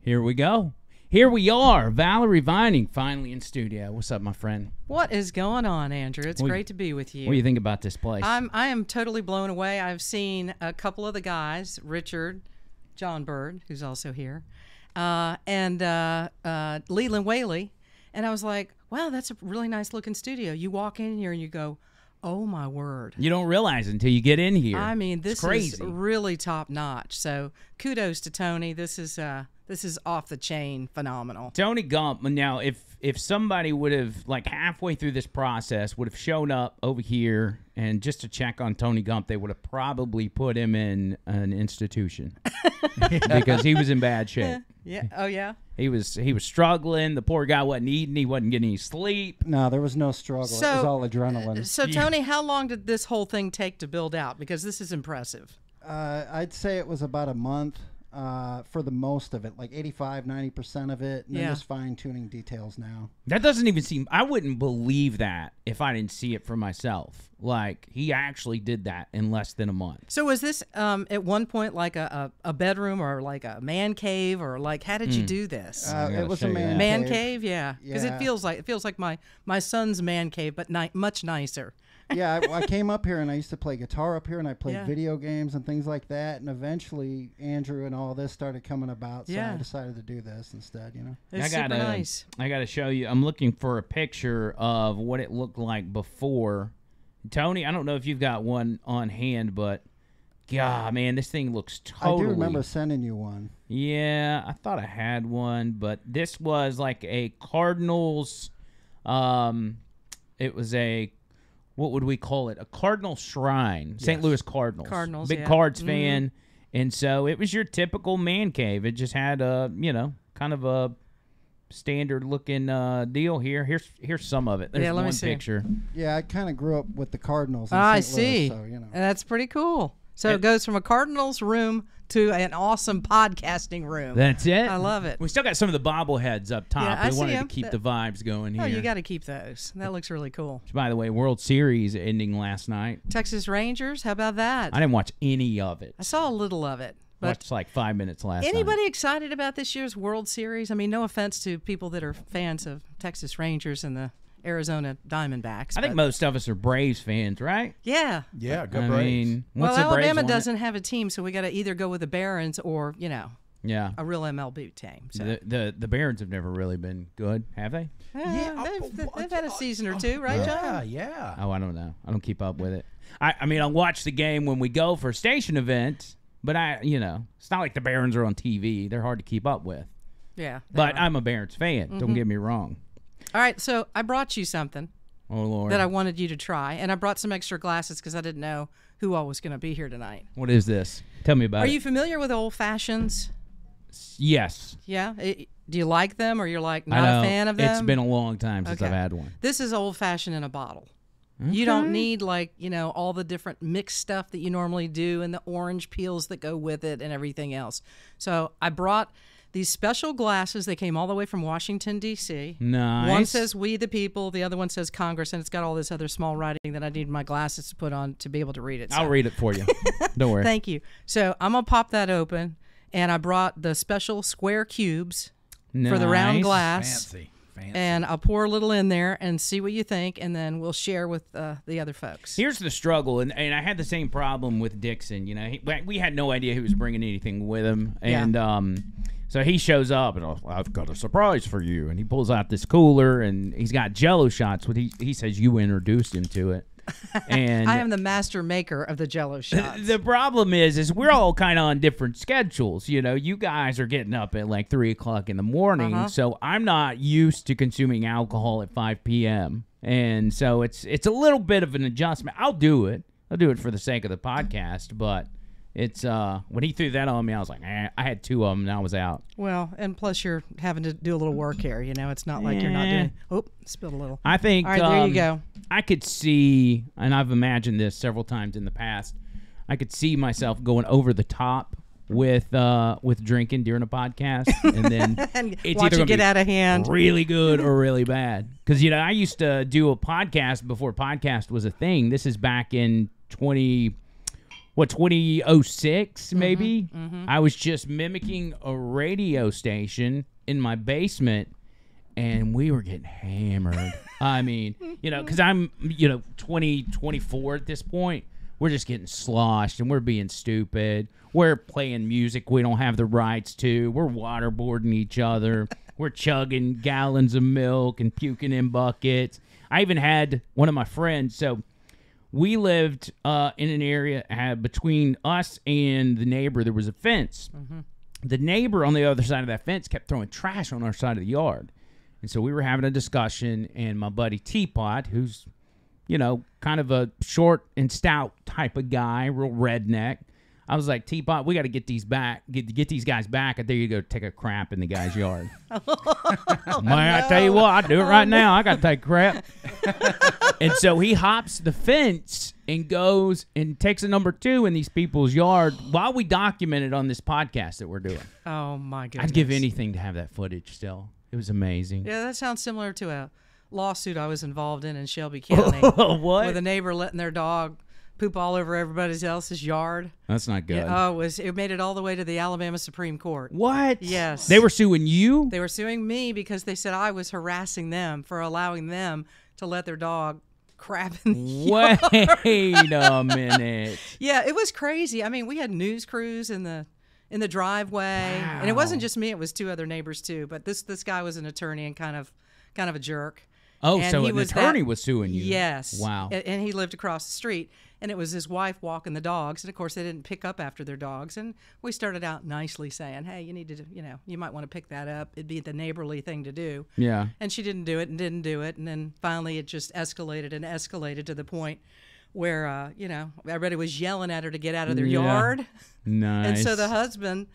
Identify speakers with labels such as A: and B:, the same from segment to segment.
A: Here we go. Here we are. Valerie Vining finally in studio. What's up, my friend?
B: What is going on, Andrew? It's great to be with you.
A: What do you think about this place?
B: I am totally blown away. I've seen a couple of the guys, Richard, John Bird, who's also here, and Leland Whaley, and I was like, wow, that's a really nice looking studio. You walk in here and you go, oh my word.
A: You don't realize until you get in here.
B: I mean, this is really top notch. So kudos to Tony. This is off the chain phenomenal.
A: Tony Gump. Now, if somebody would have, like, halfway through this process, would have shown up over here and just to check on Tony Gump, they would have probably put him in an institution because he was in bad shape.
B: Yeah. Oh, yeah?
A: He was struggling. The poor guy wasn't eating. He wasn't getting any sleep.
C: No, there was no struggle. It was all adrenaline.
B: So, Tony, how long did this whole thing take to build out? Because this is impressive.
C: I'd say it was about a month for the most of it, like 85, 90% of it, and then just fine-tuning details now.
A: That doesn't even seem... I wouldn't believe that if I didn't see it for myself. Like, he actually did that in less than a month.
B: So was this at one point like a bedroom or like a man cave, or like how did you do this?
C: It was a
B: man cave, yeah. Because it feels like my son's man cave, but much nicer.
C: Yeah, I came up here and I used to play guitar up here, and I played video games and things like that. And eventually, Andrew and all this started coming about, so I decided to do this instead. You know,
B: it's super nice.
A: I got to show you. I'm looking for a picture of what it looked like before. Tony, I don't know if you've got one on hand, but God, man, this thing looks totally...
C: I do remember sending you one.
A: Yeah, I thought I had one, but this was like a Cardinals... it was a... What would we call it? A Cardinal shrine. St. Louis Cardinals.
B: Cardinals,
A: Big Cards fan. And so it was your typical man cave. It just had a, kind of a standard-looking deal here. Here's some of it. There's one picture.
C: Yeah, I kind of grew up with the Cardinals in St.
B: Louis,
C: so, you know.
B: That's pretty cool. So it goes from a Cardinals room to an awesome podcasting room.
A: That's it.
B: I love it.
A: We still got some of the bobbleheads up top.
B: Yeah,
A: we wanted to keep the vibes going here.
B: Oh, you got to keep those. That looks really cool.
A: By the way, World Series ending last night.
B: Texas Rangers, how about that?
A: I didn't watch any of it.
B: I saw a little of it.
A: Watched like 5 minutes last night.
B: Anybody excited about this year's World Series? I mean, no offense to people that are fans of Texas Rangers and the Arizona Diamondbacks.
A: I think most of us are Braves fans, right?
B: Yeah.
D: Yeah, go Braves.
B: Well, Alabama doesn't have a team, so we got to either go with the Barons or, a real MLB team. So.
A: The Barons have never really been good, have they?
B: They've had a season or two, right, John?
D: Yeah.
A: Oh, I don't know. I don't keep up with it. I mean, I'll watch the game when we go for a station event, but it's not like the Barons are on TV. They're hard to keep up with.
B: Yeah.
A: But I'm a Barons fan. Don't get me wrong.
B: All right, so I brought you something
A: that
B: I wanted you to try, and I brought some extra glasses because I didn't know who all was going to be here tonight.
A: What is this? Tell me about it.
B: Are you familiar with old fashions?
A: Yes.
B: Yeah? Do you like them, or you're like not a fan of them?
A: It's been a long time since I've had one.
B: This is old-fashioned in a bottle.
A: Okay.
B: You don't need, all the different mixed stuff that you normally do and the orange peels that go with it and everything else. So I brought these special glasses. They came all the way from Washington, D.C.
A: Nice.
B: One says "We the People," the other one says "Congress," and it's got all this other small writing that I need my glasses to put on to be able to read it.
A: I'll read it for you. Don't worry.
B: Thank you. So I'm going to pop that open, and I brought the special square cubes for the round glass.
D: Fancy.
B: And I'll pour a little in there and see what you think, and then we'll share with the other folks.
A: Here's the struggle, and I had the same problem with Dixon. We had no idea he was bringing anything with him, and so he shows up, and I've got a surprise for you, and he pulls out this cooler, and he's got Jello shots. He says you introduced him to it. And
B: I am the master maker of the Jello shots.
A: The problem is we're all kind of on different schedules. You guys are getting up at like 3 o'clock in the morning, so I'm not used to consuming alcohol at 5 p.m. And so it's a little bit of an adjustment. I'll do it for the sake of the podcast, but it's when he threw that on me, I was like, I had 2 of them and I was out.
B: Well, and plus you're having to do a little work here. It's not like you're not doing. Oh, spilled a little.
A: I think.
B: All right, there you go.
A: I could see, and I've imagined this several times in the past. I could see myself going over the top with drinking during a podcast, and then
B: and
A: it's
B: watch
A: either
B: it get out of hand,
A: really good or really bad. Because I used to do a podcast before podcast was a thing. This is back in what, 2006 maybe. I was just mimicking a radio station in my basement, and we were getting hammered. I mean, because I'm 20, 24 at this point. We're just getting sloshed, and we're being stupid. We're playing music we don't have the rights to. We're waterboarding each other. We're chugging gallons of milk and puking in buckets. I even had one of my friends. So we lived in an area between us and the neighbor. There was a fence. The neighbor on the other side of that fence kept throwing trash on our side of the yard. And so we were having a discussion, and my buddy Teapot, who's, kind of a short and stout type of guy, real redneck. I was like, Teapot, we got to get these back, get these guys back. I dare you to go take a crap in the guy's yard. I tell you what, I'll do it right now. I got to take a crap. And so he hops the fence and goes and takes a number 2 in these people's yard while we document it on this podcast that we're doing.
B: Oh, my goodness.
A: I'd give anything to have that footage still. It was amazing.
B: Yeah, that sounds similar to a lawsuit I was involved in Shelby County.
A: What?
B: With a neighbor letting their dog poop all over everybody else's yard.
A: That's not good.
B: Yeah, it made it all the way to the Alabama Supreme Court.
A: What?
B: Yes.
A: They were suing you?
B: They were suing me because they said I was harassing them for allowing them to let their dog crap in the yard.
A: Wait a minute.
B: Yeah, it was crazy. I mean, we had news crews in the driveway,
A: Wow.
B: and it wasn't just me; it was 2 other neighbors too. But this guy was an attorney and kind of a jerk.
A: Oh,
B: And
A: so
B: he
A: an
B: was
A: attorney was suing you?
B: Yes.
A: Wow.
B: And he lived across the street, and it was his wife walking the dogs, and of course they didn't pick up after their dogs. And we started out nicely saying, "Hey, you need to, you might want to pick that up. It'd be the neighborly thing to do."
A: Yeah.
B: And she didn't do it, and then finally it just escalated to the point where everybody was yelling at her to get out of their yard.
A: Nice.
B: And so the husband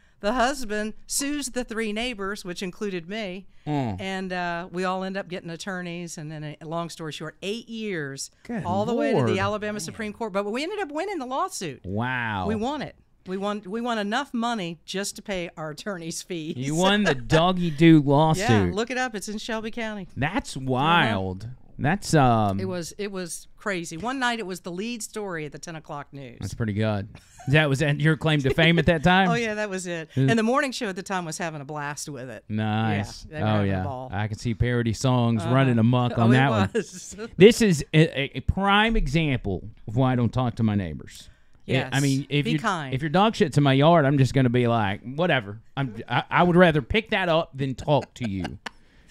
B: sues the 3 neighbors, which included me, and we all end up getting attorneys. And then, long story short, 8 years,
A: Good
B: all the way to
A: Lord.
B: the Alabama Supreme Court. But we ended up winning the lawsuit.
A: Wow.
B: We won it. We won enough money just to pay our attorney's fees.
A: You won the doggy doo lawsuit.
B: Yeah, look it up. It's in Shelby County.
A: That's wild. That's
B: It was crazy. One night it was the lead story at the 10 o'clock news.
A: That's pretty good. Was that your claim to fame at that time?
B: Oh yeah, that was it. And the morning show at the time was having a blast with it.
A: Nice.
B: Yeah, they were having a
A: yeah.
B: ball.
A: I can see parody songs running amok on that one.
B: one.
A: This is a prime example of why I don't talk to my neighbors.
B: Yes.
A: I mean,
B: Be kind.
A: if your dog shits in my yard, I'm just going to be like, whatever. I would rather pick that up than talk to you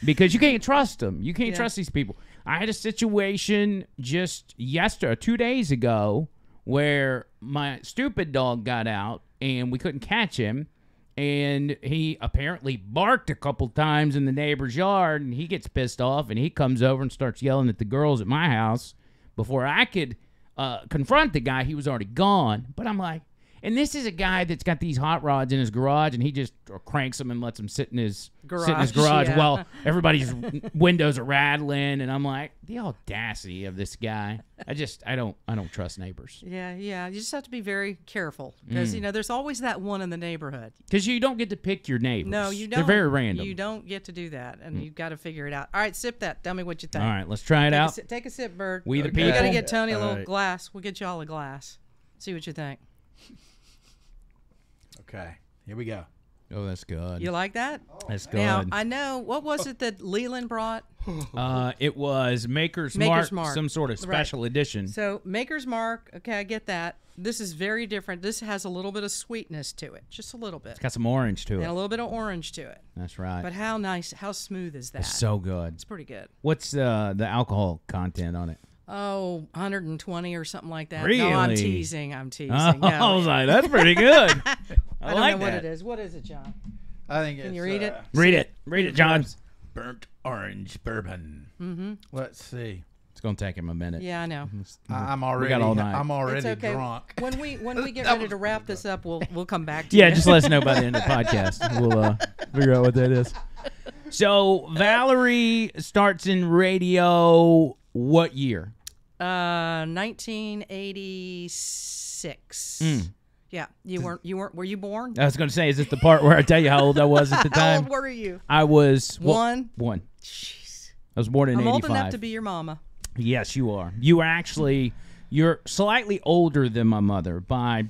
A: because you can't trust them. You can't trust these people. I had a situation just 2 days ago where my stupid dog got out and we couldn't catch him. And he apparently barked a couple times in the neighbor's yard, and he gets pissed off, and he comes over and starts yelling at the girls at my house. Before I could confront the guy, he was already gone. But I'm like, and this is a guy that's got these hot rods in his garage, and he just cranks them and lets them sit in his garage
B: yeah.
A: while everybody's windows are rattling. And I'm like, the audacity of this guy. I don't trust neighbors.
B: Yeah. You just have to be very careful because there's always that one in the neighborhood.
A: Because you don't get to pick your neighbors.
B: No, you don't.
A: They're very random.
B: You don't get to do that, and you've got to figure it out. All right, sip that. Tell me what you think.
A: All right, let's try it out.
B: Take a sip, Bird.
A: We the
B: We
A: people.
B: got to get Tony a little
D: right.
B: glass. We'll get you all a glass. See what you think.
D: Okay, here we go.
A: Oh, that's good.
B: You like that?
A: That's good.
B: Now, I know, what was it that Leland brought?
A: It was Maker's
B: Maker's
A: Mark,
B: Mark.
A: some sort of special edition.
B: So, Maker's Mark, okay, I get that. This is very different. This has a little bit of sweetness to it, just a little bit.
A: It's got some orange to
B: And a
A: it.
B: little bit of orange to it.
A: That's right.
B: But how nice, how smooth is that?
A: It's so good.
B: It's pretty good.
A: What's the alcohol content on it?
B: Oh, 120 or something like that.
A: Really?
B: No, I'm teasing. I'm teasing.
A: Oh,
B: No,
A: I was like, that's pretty good.
B: I don't
A: like
B: know what
A: that.
B: it is. What is it, John?
D: I think
B: Can you read it?
A: Read it. Read it, John.
D: Burnt orange bourbon. Mm-hmm. Let's see.
A: It's going to take him a minute.
B: Yeah, I know.
D: I'm already.
A: all night.
D: I'm already
B: It's okay.
D: drunk.
B: When we get ready to wrap this up, we'll come back to you.
A: Yeah, just let us know by the end of the podcast. We'll figure out what that is. So, Valerie starts in radio what year?
B: 1986. Yeah, were you born?
A: I was going to say, is this the part where I tell you how old I was at the
B: How
A: time?
B: old were you?
A: I was
B: One.
A: One.
B: Jeez.
A: I was born in
B: I'm
A: 85.
B: old enough to be your mama.
A: Yes, you are. You were actually You're slightly older than my mother by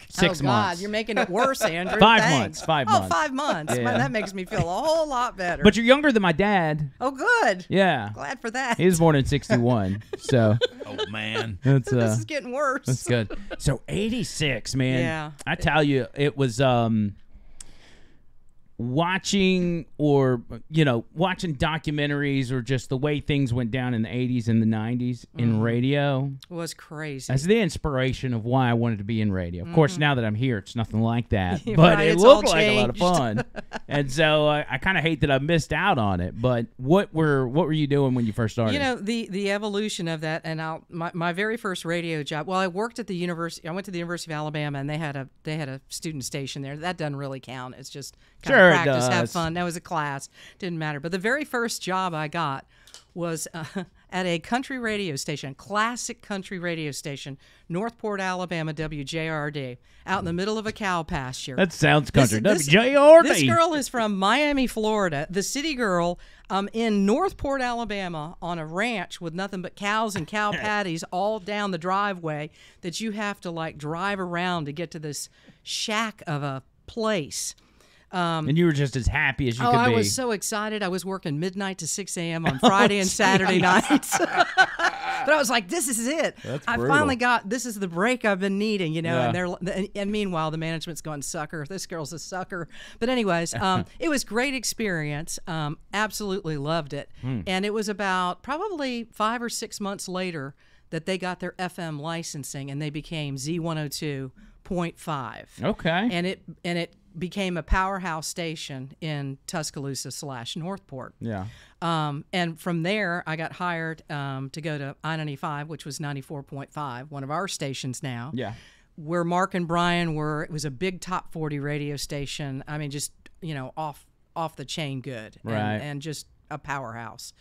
A: 6 months.
B: Oh, God, you're making it worse, Andrew.
A: 5
B: Thanks.
A: months. 5
B: Oh,
A: months.
B: 5 months.
A: Yeah.
B: Man, that makes me feel a whole lot better.
A: But you're younger than my dad.
B: Oh, good.
A: Yeah.
B: Glad for that.
A: He was born in 61. So
D: Oh man.
A: that's
B: This is getting worse.
A: that's good. So 86, man.
B: Yeah.
A: I tell you, it was watching watching documentaries or just the way things went down in the 80s and the 90s in radio
B: Was crazy.
A: that's the inspiration of why I wanted to be in radio. Of course, now that I'm here, it's nothing like that, but
B: Right,
A: it
B: it's
A: looked
B: all
A: like a lot of
B: changed.
A: fun. And so I kind of hate that I missed out on it. But what were you doing when you first started?
B: You know, the evolution of that, and my very first radio job. Well, I worked at the university. I went to the University of Alabama, and they had a student station there. That doesn't really count. It's just kind
A: Sure,
B: of
A: it
B: practice, have
A: does.
B: fun. That was a class. Didn't matter. But the very first job I got was at a country radio station, classic country radio station, Northport, Alabama, WJRD, out in the middle of a cow pasture.
A: That sounds country.
B: This
A: WJRD.
B: girl is from Miami, Florida. The city girl in Northport, Alabama, on a ranch with nothing but cows and cow patties all down the driveway that you have to like drive around to get to this shack of a place.
A: And you were just as happy as you
B: Oh,
A: could
B: I
A: be.
B: was so excited. I was working midnight to 6 a.m. on Friday and Saturday nights. But I was like, this is it. I
A: brutal.
B: finally got, this is the break I've been needing, you know.
A: Yeah.
B: And meanwhile, the management's going, sucker. This girl's a sucker. But anyways, it was great experience. Absolutely loved it. And it was about probably 5 or 6 months later that they got their FM licensing and they became Z102.5.
A: Okay.
B: And it became a powerhouse station in Tuscaloosa/Northport.
A: Yeah.
B: And from there, I got hired to go to I-95, which was 94.5, one of our stations now.
A: Yeah.
B: Where Mark and Brian were. It was a big top 40 radio station. I mean, just, you know, off the chain good.
A: Right.
B: And just a powerhouse.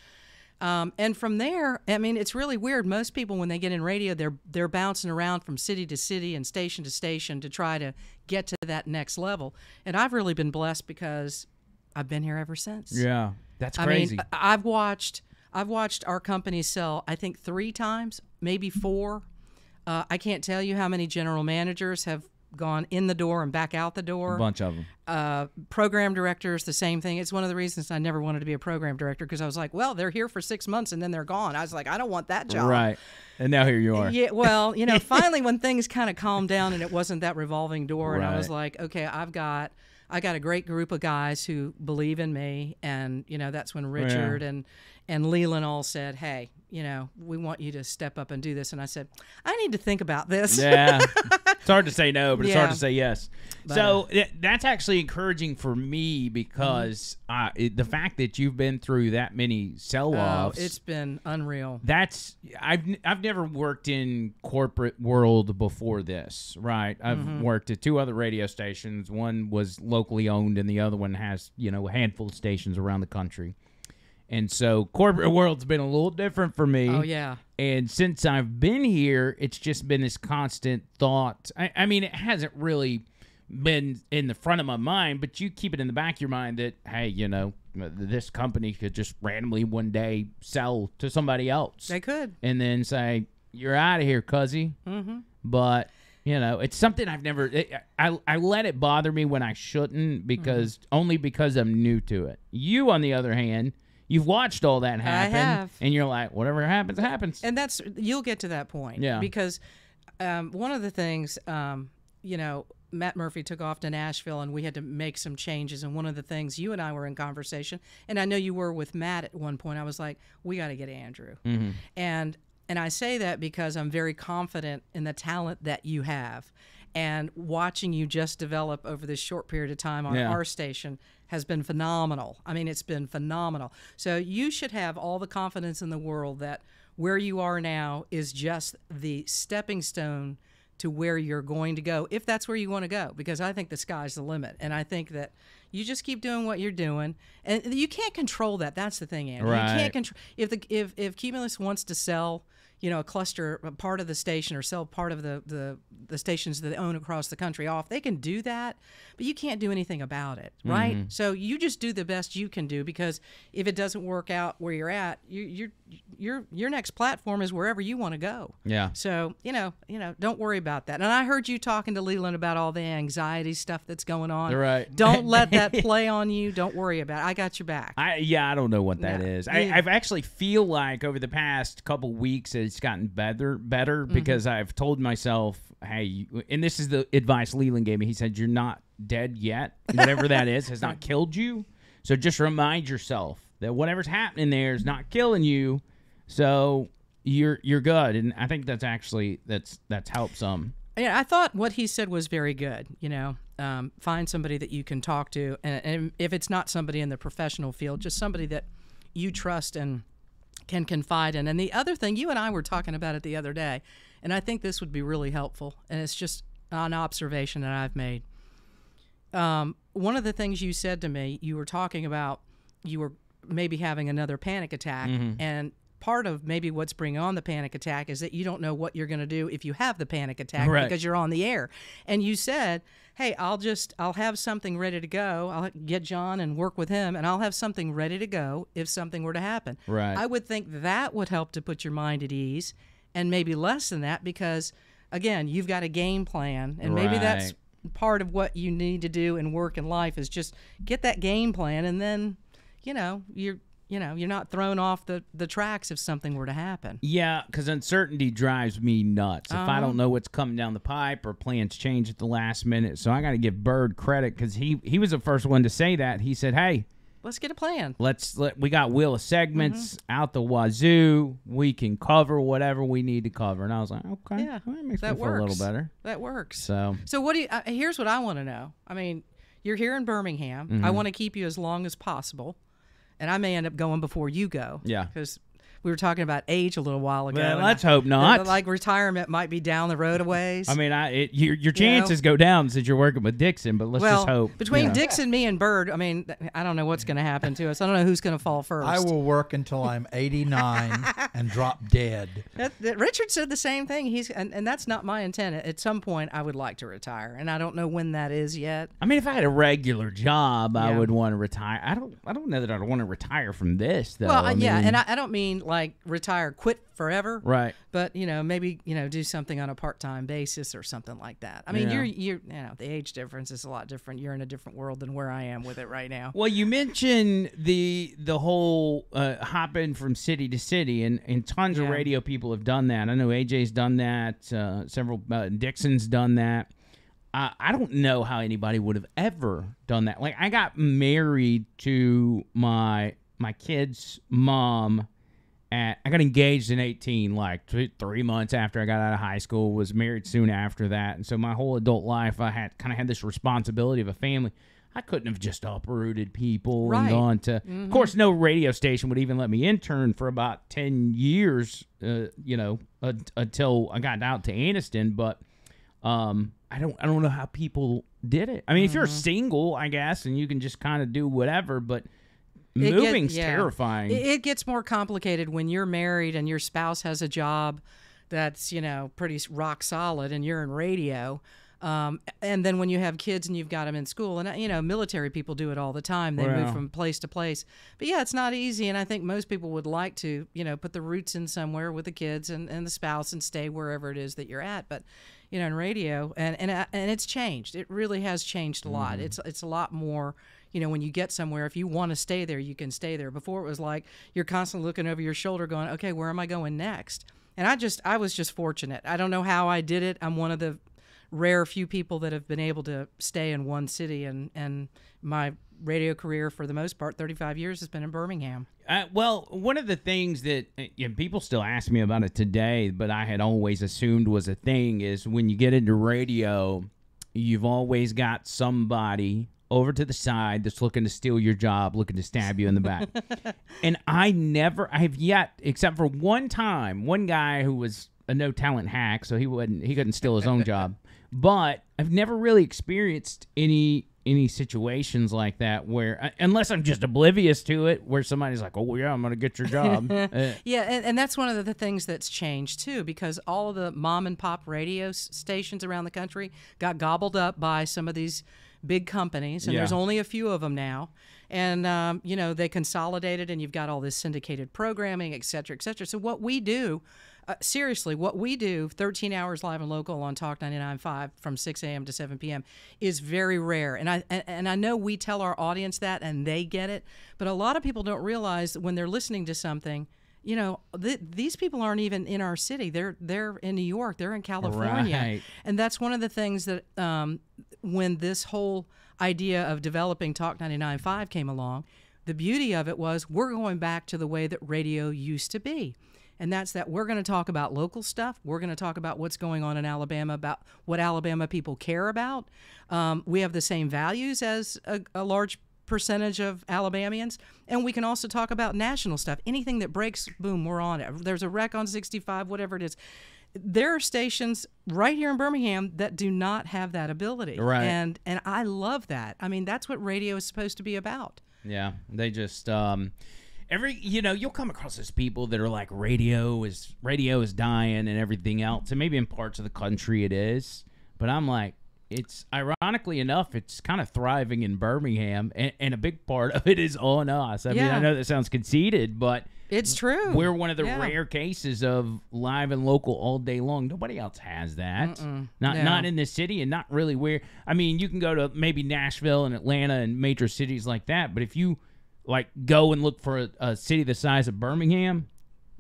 B: And from there, I mean, it's really weird. Most people, when they get in radio, they're bouncing around from city to city and station to station to try to get to that next level. And I've really been blessed because I've been here ever since.
A: Yeah. That's crazy.
B: I mean, I've watched our company sell, I think 3 times, maybe 4. I can't tell you how many general managers have gone in the door and back out the door.
A: A bunch of them.
B: Program directors, the same thing. It's one of the reasons I never wanted to be a program director because I was like, well, they're here for 6 months and then they're gone. I was like, I don't want that job.
A: Right. And now here you are.
B: Yeah, well, you know, finally when things kind of calmed down and it wasn't that revolving door, and I was
A: Right.
B: like, okay, I got a great group of guys who believe in me, and you know, that's when Richard and Leland all said, hey, you know, we want you to step up and do this. And I said, I need to think about this.
A: Yeah. It's hard to say no, but it's hard
B: Yeah.
A: to say yes.
B: But,
A: So that's actually encouraging for me because the fact that you've been through that many sell-offs.
B: It's been unreal.
A: I've never worked in corporate world before this, right? I've worked at 2 other radio stations. One was locally owned, and the other one has, you know, a handful of stations around the country. And so corporate world's been a little different for me.
B: Oh, yeah.
A: And since I've been here, it's just been this constant thought. I mean, it hasn't really been in the front of my mind, but you keep it in the back of your mind that, hey, you know, this company could just randomly one day sell to somebody else.
B: They could.
A: And then say, you're out of here, cuzzy. Mm-hmm. But, you know, it's something I've never... I let it bother me when I shouldn't because only because I'm new to it. You, on the other hand... You've watched all that happen,
B: have.
A: and you're like, whatever happens, happens.
B: And you'll get to that point.
A: Yeah.
B: Because one of the things, you know, Matt Murphy took off to Nashville, and we had to make some changes. And one of the things, you and I were in conversation, and I know you were with Matt at one point, I was like, we got to get Andrew. Mm-hmm. And I say that because I'm very confident in the talent that you have. And watching you just develop over this short period of time on our station has been phenomenal. I mean, it's been phenomenal. So you should have all the confidence in the world that where you are now is just the stepping stone to where you're going to go, if that's where you want to go, because I think the sky's the limit. And I think that you just keep doing what you're doing, and you can't control that. That's the thing, Andrew.
A: Right.
B: You can't control if Cumulus wants to sell, a cluster, a part of the station, or sell part of the stations that they own across the country off. They can do that, but you can't do anything about it, right? So you just do the best you can do, because if it doesn't work out where you're at, your next platform is wherever you want to go.
A: Yeah.
B: So don't worry about that. And I heard you talking to Leland about all the anxiety stuff that's going on.
A: You're right.
B: Don't let that play on you. Don't worry about it. I got your back.
A: I don't know what that is. I've actually feel like over the past couple weeks it's gotten better because I've told myself, hey, and this is the advice Leland gave me. He said, you're not dead yet. Whatever that is has not killed you. So just remind yourself that whatever's happening there is not killing you. So you're good. And I think that's actually that's helped some.
B: Yeah, I thought what he said was very good. Find somebody that you can talk to, and if it's not somebody in the professional field, just somebody that you trust and can confide in. And the other thing, you and I were talking about it the other day, and I think this would be really helpful, and it's just an observation that I've made. One of the things you said to me, you were talking about you were maybe having another panic attack, and part of maybe what's bringing on the panic attack is that you don't know what you're going to do if you have the panic attack because you're on the air. And you said, hey, I'll have something ready to go. I'll get John and work with him, and I'll have something ready to go if something were to happen.
A: Right.
B: I would think that would help to put your mind at ease, and maybe less than that, because, again, you've got a game plan, and maybe that's part of what you need to do in work and life is just get that game plan, and then, you're not thrown off the tracks if something were to happen.
A: Yeah, because uncertainty drives me nuts. If I don't know what's coming down the pipe or plans change at the last minute. So I got to give Bird credit because he was the first one to say that. He said, hey,
B: let's get a plan.
A: We got wheel of segments out the wazoo. We can cover whatever we need to cover. And I was like, okay,
B: yeah,
A: well, that makes me feel a little better.
B: That works.
A: So
B: what do you, here's what I want to know. I mean, you're here in Birmingham. I want to keep you as long as possible. And I may end up going before you go.
A: Yeah.
B: Because we were talking about age a little while ago.
A: Well, let's hope not.
B: Like retirement might be down the road a ways.
A: I mean, your chances go down since you're working with Dixon, but let's just hope.
B: Between Dixon, me, and Bird, I mean, I don't know what's going to happen to us. I don't know who's going to fall first.
D: I will work until I'm 89 and drop dead.
B: Richard said the same thing. And that's not my intent. At some point, I would like to retire, and I don't know when that is yet.
A: I mean, if I had a regular job, I would want to retire. I don't know that I'd want to retire from this, though.
B: Well, and I don't mean like retire, quit forever,
A: right?
B: But maybe do something on a part-time basis or something like that. I mean, you're the age difference is a lot different. You're in a different world than where I am with it right now.
A: Well, you mentioned the whole hopping from city to city, and tons of radio people have done that. I know AJ's done that. Several Dixon's done that. I don't know how anybody would have ever done that. Like, I got married to my kid's mom. I got engaged in 18, like 3 months after I got out of high school, was married soon after that. And so my whole adult life, I had this responsibility of a family. I couldn't have just uprooted people and gone to, of course, no radio station would even let me intern for about 10 years, until I got out to Anniston. But I don't know how people did it. I mean, if you're single, I guess, and you can just kind of do whatever, but moving's terrifying.
B: It gets more complicated when you're married and your spouse has a job that's, pretty rock solid, and you're in radio. And then when you have kids and you've got them in school, and, military people do it all the time. They move from place to place. But, it's not easy, and I think most people would like to, put the roots in somewhere with the kids and the spouse and stay wherever it is that you're at. But, in radio, and it's changed. It really has changed a lot. It's a lot more... when you get somewhere, if you want to stay there, you can stay there. Before, it was like you're constantly looking over your shoulder going, okay, where am I going next? And I was just fortunate. I don't know how I did it. I'm one of the rare few people that have been able to stay in one city, and my radio career, for the most part, 35 years, has been in Birmingham.
A: Well, one of the things that people still ask me about it today, but I had always assumed was a thing, is when you get into radio, you've always got somebody over to the side that's looking to steal your job, looking to stab you in the back. And I have yet, except for one time, one guy who was a no-talent hack, so he couldn't steal his own job. But I've never really experienced any any situations like that where, unless I'm just oblivious to it, where somebody's like, oh, yeah, I'm going to get your job.
B: Yeah, and that's one of the things that's changed, too, because all of the mom-and-pop radio stations around the country got gobbled up by some of these big companies, and there's only a few of them now. And, you know, they consolidated, and you've got all this syndicated programming, et cetera, et cetera. So what we do, seriously, what we do, 13 hours live and local on Talk 99.5 from 6 a.m. to 7 p.m. is very rare. And I know we tell our audience that, and they get it. But a lot of people don't realize that when they're listening to something, you know, these people aren't even in our city. They're in New York. They're in California.
A: Right.
B: And that's one of the things that when this whole idea of developing Talk 99.5 came along, the beauty of it was we're going back to the way that radio used to be. And that's that we're going to talk about local stuff. We're going to talk about what's going on in Alabama, about what Alabama people care about. We have the same values as a large percentage of Alabamians. And we can also talk about national stuff. Anything that breaks, boom, we're on it. There's a wreck on 65, whatever it is. There are stations right here in Birmingham that do not have that ability.
A: Right.
B: And I love that. I mean, that's what radio is supposed to be about.
A: Yeah. They just... you'll come across those people that are like radio is dying and everything else, and maybe in parts of the country it is, but I'm like, it's ironically enough, it's kind of thriving in Birmingham, and a big part of it is on us. I mean, I know that sounds conceited, but
B: it's true.
A: We're one of the rare cases of live and local all day long. Nobody else has that. Not in this city, and not really where. I mean, you can go to maybe Nashville and Atlanta and major cities like that, but if you like go and look for a city the size of Birmingham,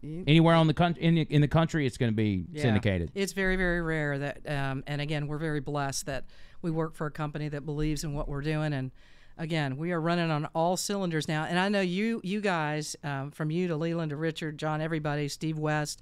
A: anywhere on the in the country, it's going to be syndicated.
B: It's very, very rare that, and again, we're very blessed that we work for a company that believes in what we're doing. And again, we are running on all cylinders now. And I know you guys, from you to Leland to Richard, John, everybody, Steve West,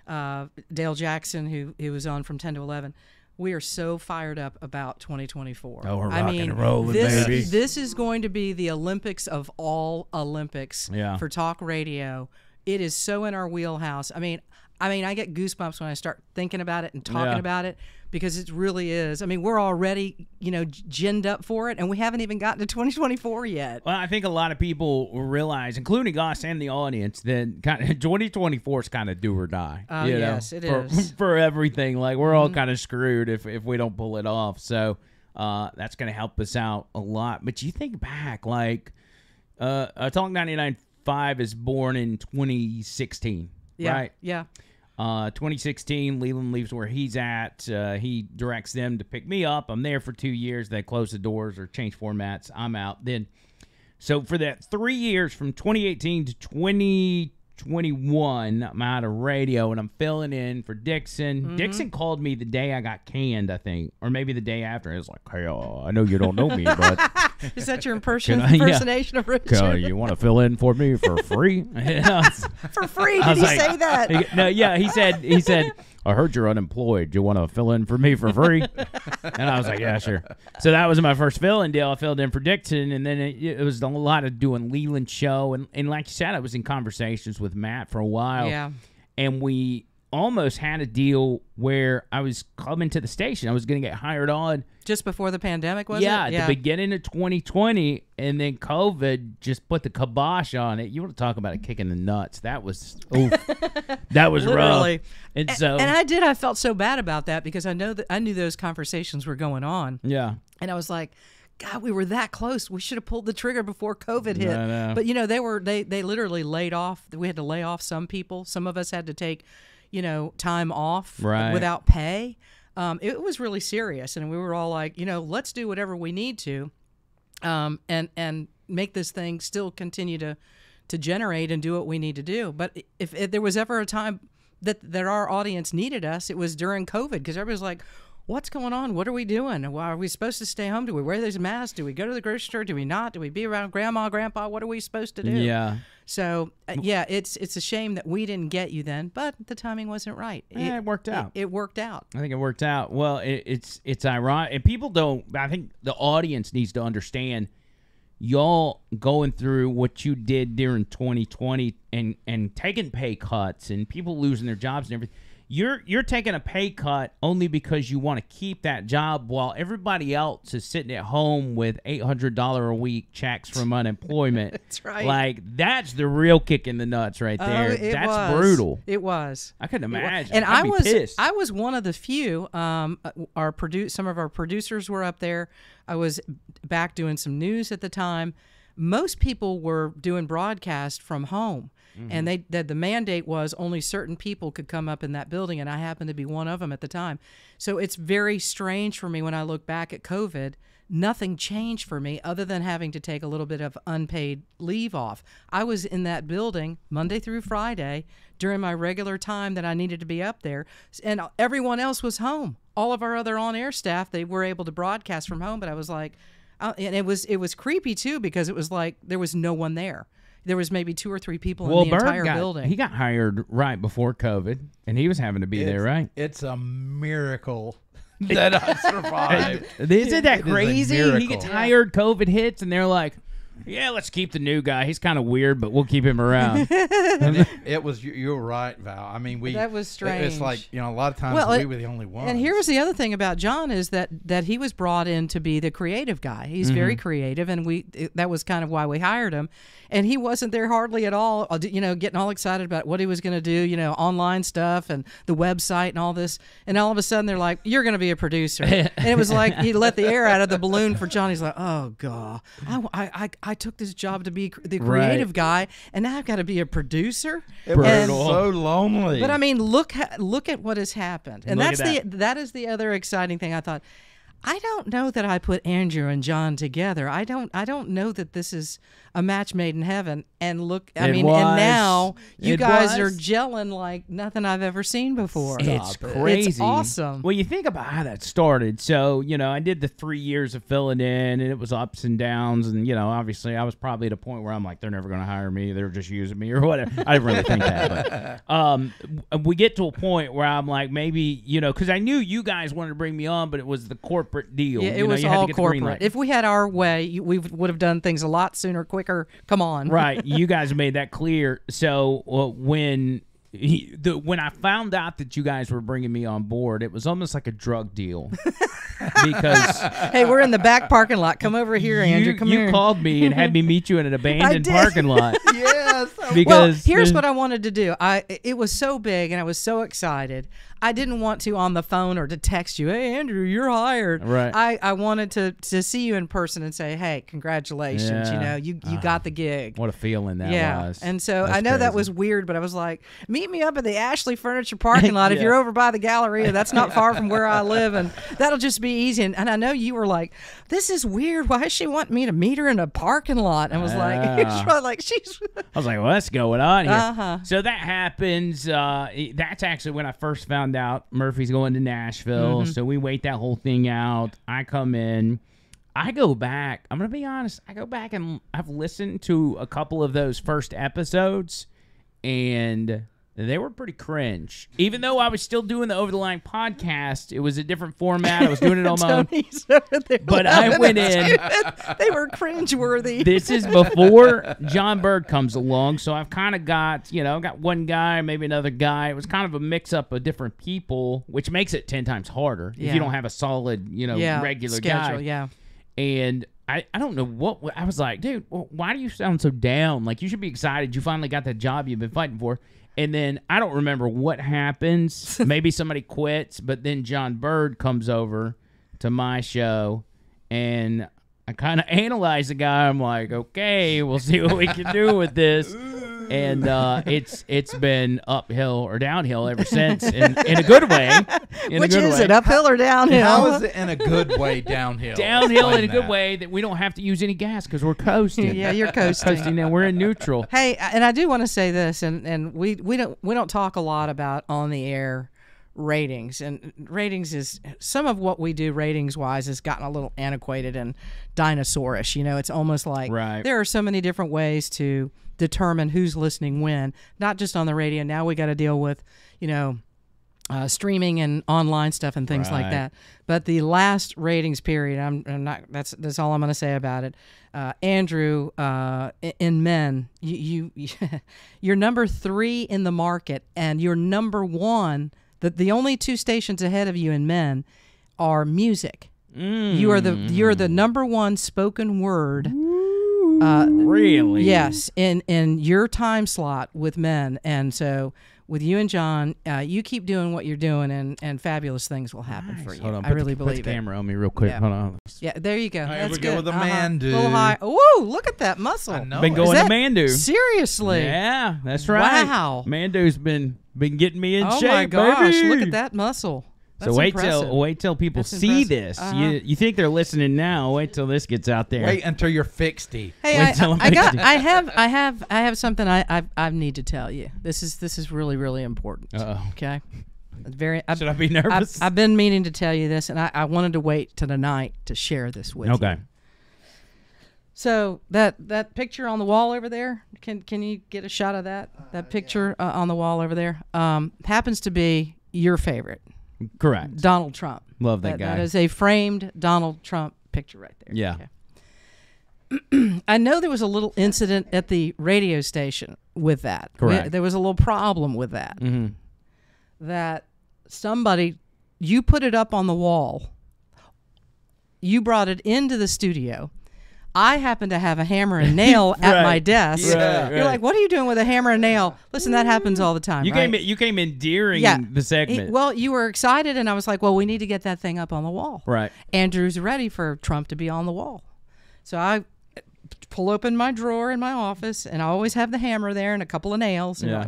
B: Dale Jackson, who was on from 10 to 11. We are so fired up about 2024.
D: Oh, we're rocking and rolling, baby.
B: This is going to be the Olympics of all Olympics for talk radio. It is so in our wheelhouse. I mean, I get goosebumps when I start thinking about it and talking about it, because it really is. I mean, we're already, ginned up for it, and we haven't even gotten to 2024 yet.
A: Well, I think a lot of people realize, including us and the audience, that 2024 is kind of do or die.
B: Oh, yes, it is.
A: For everything. Like, we're all kind of screwed if we don't pull it off. So that's going to help us out a lot. But you think back, like, Talk 99.5 is born in 2016, right?
B: Yeah.
A: 2016, Leland leaves where he's at. He directs them to pick me up. I'm there for 2 years. They close the doors or change formats. I'm out. So for that 3 years, from 2018 to 2021, I'm out of radio, and I'm filling in for Dixon. Dixon called me the day I got canned, I think, or maybe the day after. He was like, hey, I know you don't know me, but...
B: Is that your impersonation of Richard?
A: You want to fill in for me for free?
B: For free? Did he say that?
A: No, yeah, he said, I heard you're unemployed. You want to fill in for me for free? And I was like, yeah, sure. So that was my first fill-in deal. I filled in for Dixon, and then it was a lot of doing Leland show. And like you said, I was in conversations with Matt for a while.
B: Yeah.
A: And we almost had a deal where I was coming to the station. I was going to get hired on.
B: Just before the pandemic, was it?
A: Yeah, at the beginning of 2020, and then COVID just put the kibosh on it. You want to talk about a kick in the nuts. That was, that was
B: literally
A: rough. And so,
B: I felt so bad about that, because I knew those conversations were going on.
A: Yeah.
B: And I was like, God, we were that close. We should have pulled the trigger before COVID hit.
A: No.
B: But they literally laid off. We had to lay off some people. Some of us had to take, time off without pay. It was really serious, and we were all like, let's do whatever we need to, and make this thing still continue to generate and do what we need to do. But if there was ever a time that our audience needed us, it was during COVID, because everybody was like, what's going on? What are we doing? Well, are we supposed to stay home? Do we wear these masks? Do we go to the grocery store? Do we not? Do we be around grandma, grandpa? What are we supposed to do?
A: Yeah.
B: So, it's a shame that we didn't get you then, but the timing wasn't right.
A: It worked out.
B: It worked out.
A: I think it worked out. Well, it's ironic. And people don't, I think the audience needs to understand, y'all going through what you did during 2020 and taking pay cuts and people losing their jobs and everything. you're taking a pay cut only because you want to keep that job while everybody else is sitting at home with $800 a week checks from unemployment.
B: That's right.
A: Like, that's the real kick in the nuts right there. That's brutal.
B: It was.
A: I couldn't imagine.
B: And
A: I'd be pissed.
B: I was one of the few. Some of our producers were up there. I was back doing some news at the time. Most people were doing broadcast from home. And the mandate was only certain people could come up in that building, and I happened to be one of them at the time. So it's very strange for me when I look back at COVID. Nothing changed for me other than having to take a little bit of unpaid leave off. I was in that building Monday through Friday during my regular time that I needed to be up there, and everyone else was home. All of our other on-air staff, they were able to broadcast from home, but I was like, and it was creepy too, because it was like there was no one there. There was maybe 2 or 3 people in the entire building.
A: He got hired right before COVID, and he was having to be there, right?
D: It's a miracle that I survived.
A: Isn't that crazy? He gets hired,
B: Yeah.
A: COVID hits, and they're like, yeah, let's keep the new guy. He's kind of weird, but we'll keep him around.
D: It was, you were right, Val. I mean,
B: that was strange.
D: It's like, a lot of times we were the only ones.
B: And here was the other thing about John is that he was brought in to be the creative guy. He's very creative, and that was kind of why we hired him. And he wasn't there hardly at all, getting all excited about what he was going to do, online stuff and the website and all this. And all of a sudden, they're like, you're going to be a producer. And it was like he let the air out of the balloon for John. He's like, oh, God, I took this job to be the creative guy, and now I've got to be a producer.
D: It was so lonely.
B: But I mean, look at what has happened, and that is the other exciting thing. I thought, I don't know that I put Andrew and John together. I don't know that this is a match made in heaven. And look, and now you guys are gelling like nothing I've ever seen before.
A: It's crazy.
B: It's awesome.
A: Well, you think about how that started. So, I did the 3 years of filling in, and it was ups and downs. And, obviously I was probably at a point where I'm like, they're never going to hire me. They're just using me or whatever. I didn't really think that. But we get to a point where I'm like, maybe, because I knew you guys wanted to bring me on, but it was the corporate deal.
B: Yeah, it was all corporate. If we had our way, we would have done things a lot sooner, quicker. Come on.
A: Right. You guys made that clear. So when I found out that you guys were bringing me on board, it was almost like a drug deal. Because
B: hey, we're in the back parking lot. Come over here, Andrew. Come here.
A: You called me and had me meet you in an abandoned parking lot.
D: Yes.
A: Because
B: here's what I wanted to do. It was so big, and I was so excited. I didn't want to on the phone or to text you, hey, Andrew, you're hired.
A: Right.
B: I wanted to see you in person and say, hey, congratulations.
A: Yeah.
B: You got the gig.
A: What a feeling that was.
B: And so
A: That's
B: I know that
A: crazy.
B: was weird, but I was like, meet me up at the Ashley Furniture parking lot. If you're over by the Galleria, that's not far from where I live, and that'll just be easy. And I know you were like, this is weird. Why is she wanting me to meet her in a parking lot? And I was like, she's...
A: I was like, well, what's going on here? So that happens. That's actually when I first found out Murphy's going to Nashville. So we wait that whole thing out. I come in. I go back. I'm going to be honest. I go back and I've listened to a couple of those first episodes, and they were pretty cringe. Even though I was still doing the Over the Line podcast, it was a different format. I was doing it on my own. But I went in.
B: They were cringeworthy.
A: This is before John Bird comes along, so I've kind of got, got one guy, maybe another guy. It was kind of a mix-up of different people, which makes it 10 times harder if you don't have a solid, regular
B: schedule,
A: guy.
B: Yeah.
A: And I don't know what I was like, dude, why do you sound so down? Like, you should be excited. You finally got that job you've been fighting for. And then I don't remember what happens. Maybe somebody quits, but then John Bird comes over to my show, and I kind of analyze the guy. I'm like, okay, we'll see what we can do with this. And it's been uphill or downhill ever since, in a good way.
B: Which is it, uphill or downhill?
D: How is it in a good way downhill?
A: Downhill in a good way that we don't have to use any gas because we're coasting.
B: Yeah, you're coasting.
A: Now we're in neutral.
B: Hey, and I do want to say this, and we don't talk a lot about on the air ratings, and ratings is some of what we do ratings wise has gotten a little antiquated and dinosaurish. It's almost like there are so many different ways to determine who's listening when, not just on the radio. Now we got to deal with streaming and online stuff and things like that. But the last ratings period, I'm not. That's all I'm going to say about it. Andrew, in men, you're number 3 in the market, and you're number 1 The only two stations ahead of you in men are music. You're the number one spoken word.
A: Really?
B: Yes, in your time slot with men, and so with you and John, you keep doing what you're doing, and fabulous things will happen for you.
A: Hold on,
B: I really believe
A: put the
B: it.
A: camera on me real quick.
B: Yeah.
A: Hold on.
B: Yeah, there you go.
D: Right,
B: That's
D: we
B: good.
D: go with the man, dude.
B: A little high. Whoa, look at that muscle.
D: I know
A: Been
D: it.
A: going
B: Is
A: to
B: that-
A: Mandu.
B: Seriously.
A: Yeah, that's right.
B: Wow.
A: Mandu's been getting me in
B: Oh
A: shape,
B: my gosh,
A: baby.
B: look at that muscle. That's
A: So wait
B: impressive.
A: till people
B: That's
A: see
B: impressive.
A: this. You think they're listening now? Wait till this gets out there.
D: Wait until you're fixed.
B: Hey,
A: Wait till I'm
B: I
A: fixing.
B: have something I need to tell you. This is really, really important.
A: Uh-oh.
B: Okay.
A: Should I be nervous?
B: I've been meaning to tell you this, and I wanted to wait till tonight to share this with you.
A: Okay.
B: So that picture on the wall over there, can you get a shot of that picture on the wall over there? Happens to be your favorite,
A: Correct.
B: Donald Trump.
A: Love that guy.
B: That is a framed Donald Trump picture right there.
A: Yeah.
B: Okay. I know there was a little incident at the radio station with that.
A: Correct.
B: There was a little problem with that.
A: Mm-hmm.
B: That you put it up on the wall. You brought it into the studio. I happen to have a hammer and nail at my desk.
A: Yeah,
B: You're like, what are you doing with a hammer and nail? Listen, that happens all the time.
A: You
B: right?
A: came in during the segment.
B: Well, you were excited, and I was like, well, we need to get that thing up on the wall.
A: Right.
B: Andrew's ready for Trump to be on the wall. So I pull open my drawer in my office, and I always have the hammer there and a couple of nails. And
A: Yeah.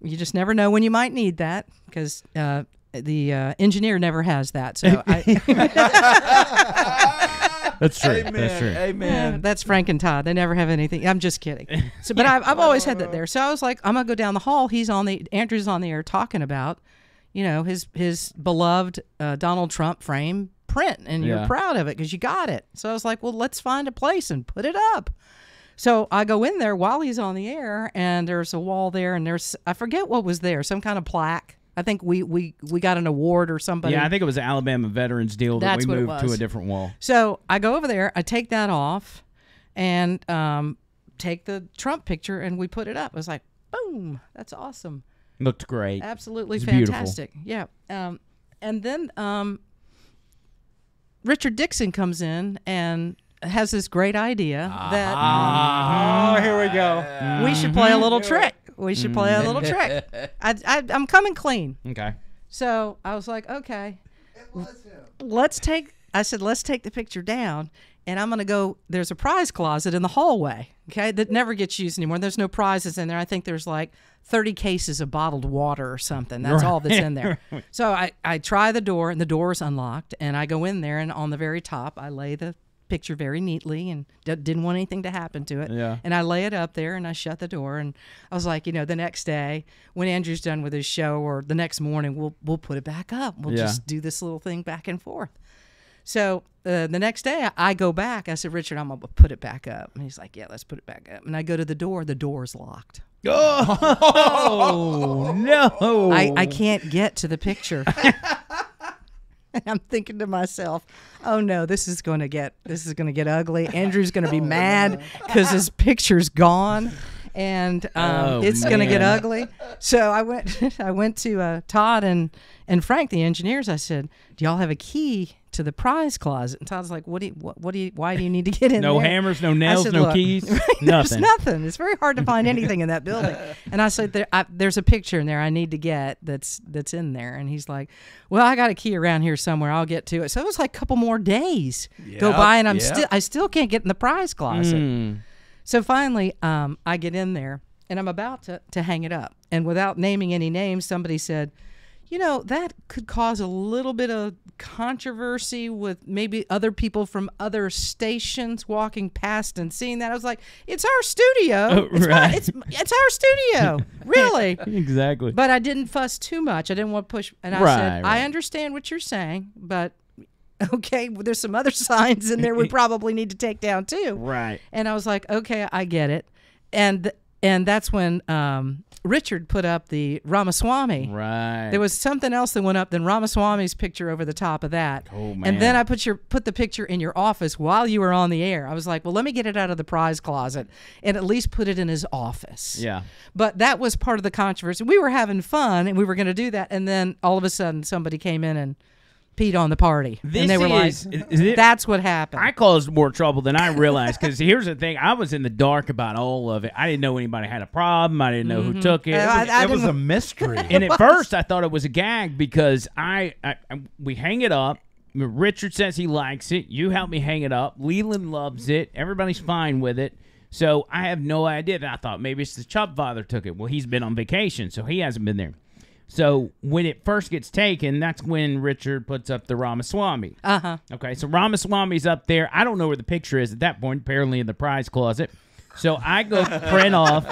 B: you just never know when you might need that, because the engineer never has that. So
A: That's true.
D: Amen.
A: That's true.
D: Amen.
B: that's Frank and Todd. They never have anything. I'm just kidding. So, but I've always had that there. So I was like, I'm gonna go down the hall. Andrew's on the air talking about, his beloved Donald Trump frame print, and you're proud of it because you got it. So I was like, well, let's find a place and put it up. So I go in there while he's on the air, and there's a wall there, and I forget what was there, some kind of plaque. I think we got an award or somebody.
A: Yeah, I think it was an Alabama Veterans deal that
B: That's
A: we
B: what it
A: moved to
B: was.
A: a different wall.
B: So I go over there, I take that off, and take the Trump picture, and we put it up. I was like, boom, that's awesome.
A: Looked great.
B: Absolutely
A: It's beautiful.
B: fantastic. Yeah. And then Richard Dixon comes in and has this great idea that
C: Oh, here we go.
B: we should play a little trick. We should play a little trick. I'm coming clean.
A: Okay.
B: So I was like, okay, let's take the picture down, and I'm going to go, there's a prize closet in the hallway, okay, that never gets used anymore. There's no prizes in there. I think there's like 30 cases of bottled water or something. That's all that's in there. So I try the door, and the door is unlocked, and I go in there, and on the very top, I lay the picture very neatly, and didn't want anything to happen to it.
A: Yeah.
B: And I lay it up there, and I shut the door, and I was like, the next day when Andrew's done with his show, or the next morning, we'll put it back up. We'll just do this little thing back and forth. So the next day I go back. I said, Richard, I'm going to put it back up. And he's like, yeah, let's put it back up. And I go to the door's locked.
A: Oh, no.
B: I can't get to the picture. And I'm thinking to myself, oh no, this is going to get ugly. Andrew's going to be mad because his picture's gone, and it's going to get ugly. So I went to Todd and Frank, the engineers. I said, do y'all have a key to the prize closet? And Todd's like, why do you need to get in there?
A: No hammers, no nails,
B: said,
A: no
B: "Look,
A: keys,
B: there's
A: nothing.
B: nothing. It's very hard to find anything in that building." And I said, there's a picture in there I need to get that's in there. And he's like, well, I got a key around here somewhere. I'll get to it. So it was like a couple more days go by, and I still can't get in the prize closet. So finally, I get in there, and I'm about to hang it up. And without naming any names, somebody said, that could cause a little bit of controversy with maybe other people from other stations walking past and seeing that. I was like, it's our studio. It's our studio. Really?
A: Exactly.
B: But I didn't fuss too much. I didn't want to push. And I said, I understand what you're saying, but okay, well, there's some other signs in there we probably need to take down too.
A: Right.
B: And I was like, okay, I get it. And And that's when Richard put up the Ramaswamy.
A: Right.
B: There was something else that went up than Ramaswamy's picture over the top of that.
A: Oh, man.
B: And then I put the picture in your office while you were on the air. I was like, well, let me get it out of the prize closet and at least put it in his office.
A: Yeah.
B: But that was part of the controversy. We were having fun, and we were going to do that. And then all of a sudden, somebody came in and peed on the party. And they were like, that's what happened.
A: I caused more trouble than I realized, because here's the thing. I was in the dark about all of it. I didn't know anybody had a problem. I didn't know who took it.
E: It was a mystery.
A: And at first, I thought it was a gag because we hang it up. Richard says he likes it. You help me hang it up. Leland loves it. Everybody's fine with it. So I have no idea. And I thought maybe it's the Chubb father took it. Well, he's been on vacation, so he hasn't been there. So when it first gets taken, that's when Richard puts up the Ramaswamy. Okay, so Ramaswamy's up there. I don't know where the picture is at that point, apparently in the prize closet. So I go print off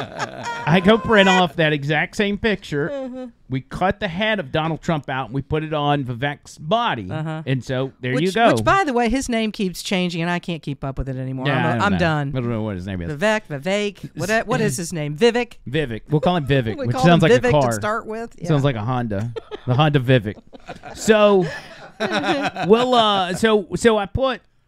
A: that exact same picture. We cut the head of Donald Trump out and we put it on Vivek's body. And so you go.
B: Which, by the way, his name keeps changing and I can't keep up with it anymore.
A: Yeah,
B: I'm done.
A: I don't know what his name is.
B: Vivek. What is his name? Vivek?
A: Vivek. We'll call him Vivek, which
B: call
A: sounds
B: him
A: like
B: Vivek
A: a car.
B: To start with. Yeah.
A: Sounds like a Honda. The Honda Vivek. So so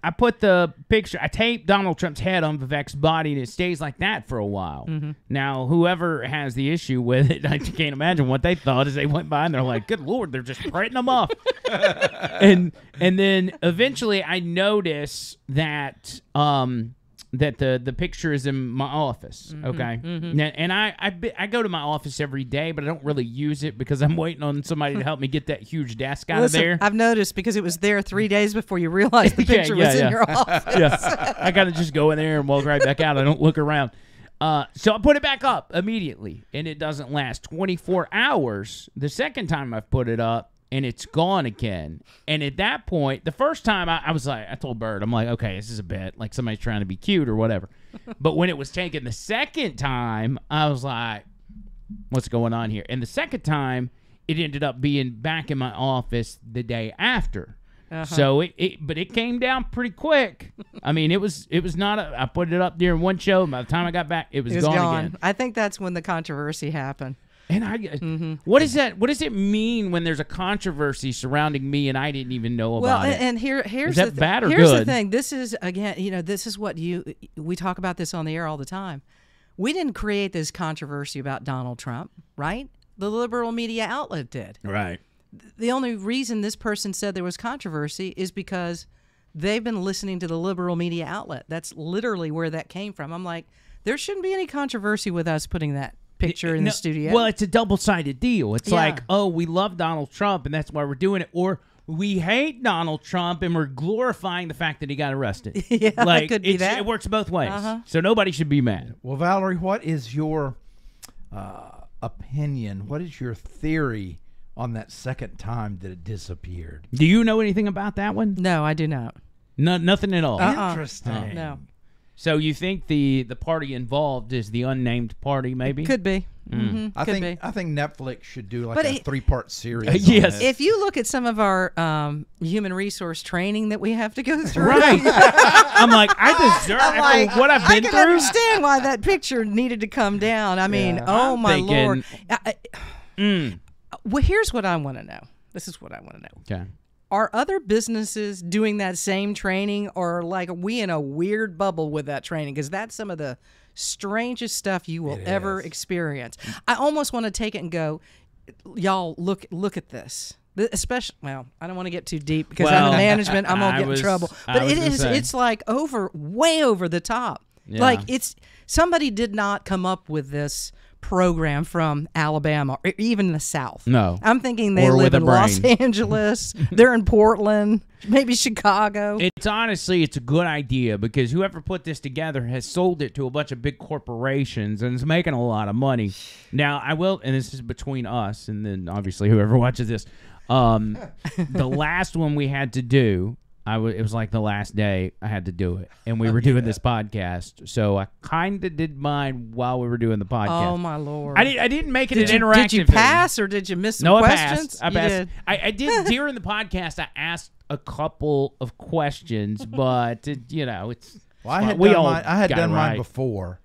A: I put the picture, I taped Donald Trump's head on Vivek's body, and it stays like that for a while. Now, whoever has the issue with it, I can't imagine what they thought as they went by, and they're like, good Lord, they're just printing them off. and then eventually I notice that the picture is in my office, okay? And I go to my office every day, but I don't really use it because I'm waiting on somebody to help me get that huge desk out of there.
B: I've noticed because it was there 3 days before you realized the picture was in your office.
A: Yeah. I got to just go in there and walk right back out. I don't look around. So I put it back up immediately, and it doesn't last 24 hours. The second time I've put it up, and it's gone again. And at that point, the first time I was like, I told Bird, I'm like, okay, this is a bit, like somebody's trying to be cute or whatever. But when it was taken the second time, I was like, what's going on here? And the second time, it ended up being back in my office the day after. So it came down pretty quick. I mean, it was not I put it up during one show. By the time I got back, it was gone again.
B: I think that's when the controversy happened.
A: And what is that? What does it mean when there's a controversy surrounding me and I didn't even know about it?
B: Well, and here's
A: that bad or
B: here's
A: good?
B: the thing. This is again, this is what we talk about this on the air all the time. We didn't create this controversy about Donald Trump, right? The liberal media outlet did.
A: Right.
B: The only reason this person said there was controversy is because they've been listening to the liberal media outlet. That's literally where that came from. I'm like, there shouldn't be any controversy with us putting that picture in the studio.
A: Well, it's a double-sided deal. It's like, oh, we love Donald Trump, and that's why we're doing it. Or we hate Donald Trump, and we're glorifying the fact that he got arrested.
B: Yeah,
A: like,
B: it could be that.
A: It works both ways. So nobody should be mad.
E: Well, Valerie, what is your opinion? What is your theory on that second time that it disappeared?
A: Do you know anything about that one?
B: No, I do not.
A: No, nothing at all.
E: Interesting.
B: No.
A: So you think the party involved is the unnamed party, maybe?
B: Could be.
E: I
B: Could
E: think Netflix should do like
B: But
E: a 3-part series. on
A: Yes.
E: this.
B: If you look at some of our human resource training that we have to go through,
A: Right. I'm like, I deserve after what I've been
B: I
A: through.
B: can understand why that picture needed to come down. I mean, oh
A: I'm
B: my
A: thinking,
B: Lord. Well, here's what I want to know. This is what I want to know.
A: Okay.
B: Are other businesses doing that same training, or like are we in a weird bubble with that training? Because that's some of the strangest stuff you will ever experience. I almost want to take it and go, y'all, look at this. Especially, well, I don't want to get too deep because I'm in management. I'm gonna get in trouble. But it's like way over the top.
A: Yeah.
B: Like somebody did not come up with this program from Alabama or even the South.
A: No.
B: I'm thinking they
A: Or
B: live
A: with a
B: in Los
A: brain.
B: Angeles. They're in Portland, maybe Chicago.
A: It's honestly a good idea because whoever put this together has sold it to a bunch of big corporations and is making a lot of money. Now, I will, and this is between us and then obviously whoever watches this, the last one we had to do, it was like the last day I had to do it, and we were doing this podcast, so I kind of did mine while we were doing the podcast.
B: Oh my Lord!
A: I didn't make it an interactive.
B: Did you pass or did you miss some questions?
A: I passed.
B: Did.
A: I did during the podcast. I asked a couple of questions, but it's
E: Well, I had
A: we
E: done
A: all
E: mine, I had
A: got
E: done
A: it
E: mine
A: right.
E: before.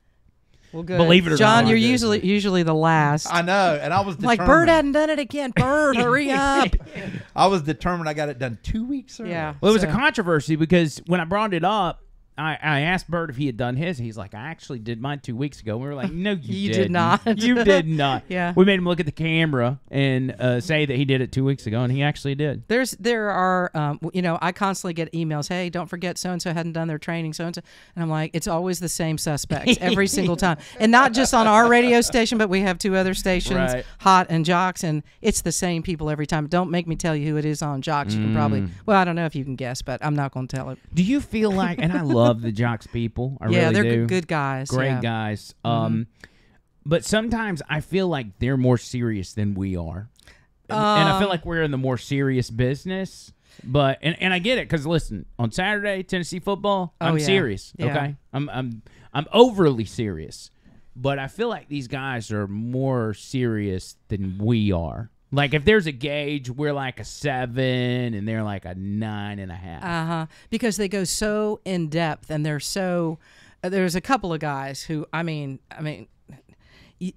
B: Well, good.
A: Believe it or
B: John,
A: not.
B: you're usually the last.
E: I know, and I was determined.
B: Like, Bird hadn't done it again. Bird, hurry up.
E: I was determined. I got it done 2 weeks early.
B: Yeah.
A: Well, it was a controversy because when I brought it up, I asked Bert if he had done his. He's like, I actually did mine 2 weeks ago. We were like, no, you
B: did not.
A: You did not.
B: Yeah.
A: We made him look at the camera and say that he did it 2 weeks ago, and he actually did.
B: There are, I constantly get emails. Hey, don't forget so and so hadn't done their training. So and so, and I'm like, it's always the same suspects every single time, and not just on our radio station, but we have 2 other stations,
A: Right.
B: Hot and Jocks, and it's the same people every time. Don't make me tell you who it is on Jocks. You can probably, well, I don't know if you can guess, but I'm not going to tell it.
A: Do you feel like, and I love the Jocks people. I
B: Yeah,
A: really
B: they're
A: do.
B: good guys.
A: Great
B: yeah.
A: guys. But sometimes I feel like they're more serious than we are. And I feel like we're in the more serious business. But and I get it because listen, on Saturday Tennessee football, I'm
B: yeah.
A: serious.
B: Yeah.
A: Okay, I'm overly serious. But I feel like these guys are more serious than we are. Like if there's a gauge, we're like a 7, and they're like a 9.5.
B: Because they go so in depth, and they're so. There's a couple of guys who, I mean,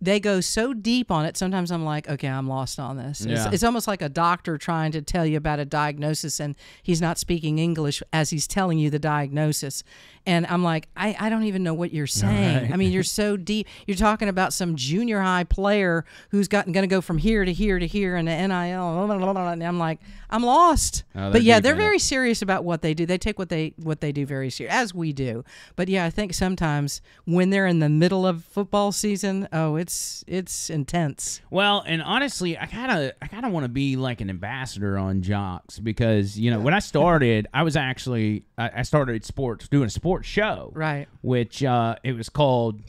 B: they go so deep on it. Sometimes I'm like, okay, I'm lost on this.
A: Yeah.
B: It's almost like a doctor trying to tell you about a diagnosis, and he's not speaking English as he's telling you the diagnosis. And I'm like, I don't even know what you're saying.
A: Right.
B: I mean, you're so deep. You're talking about some junior high player who's going to go from here to here to here and the NIL. And I'm like, I'm lost.
A: Oh,
B: but yeah,
A: deep
B: they're
A: in it.
B: very serious about what they do. They take what they do very serious, as we do. But yeah, I think sometimes when they're in the middle of football season, it's intense.
A: Well, and honestly, I kind of want to be like an ambassador on Jocks because when I started, I was actually I started doing a sports show,
B: Right.
A: Which it was called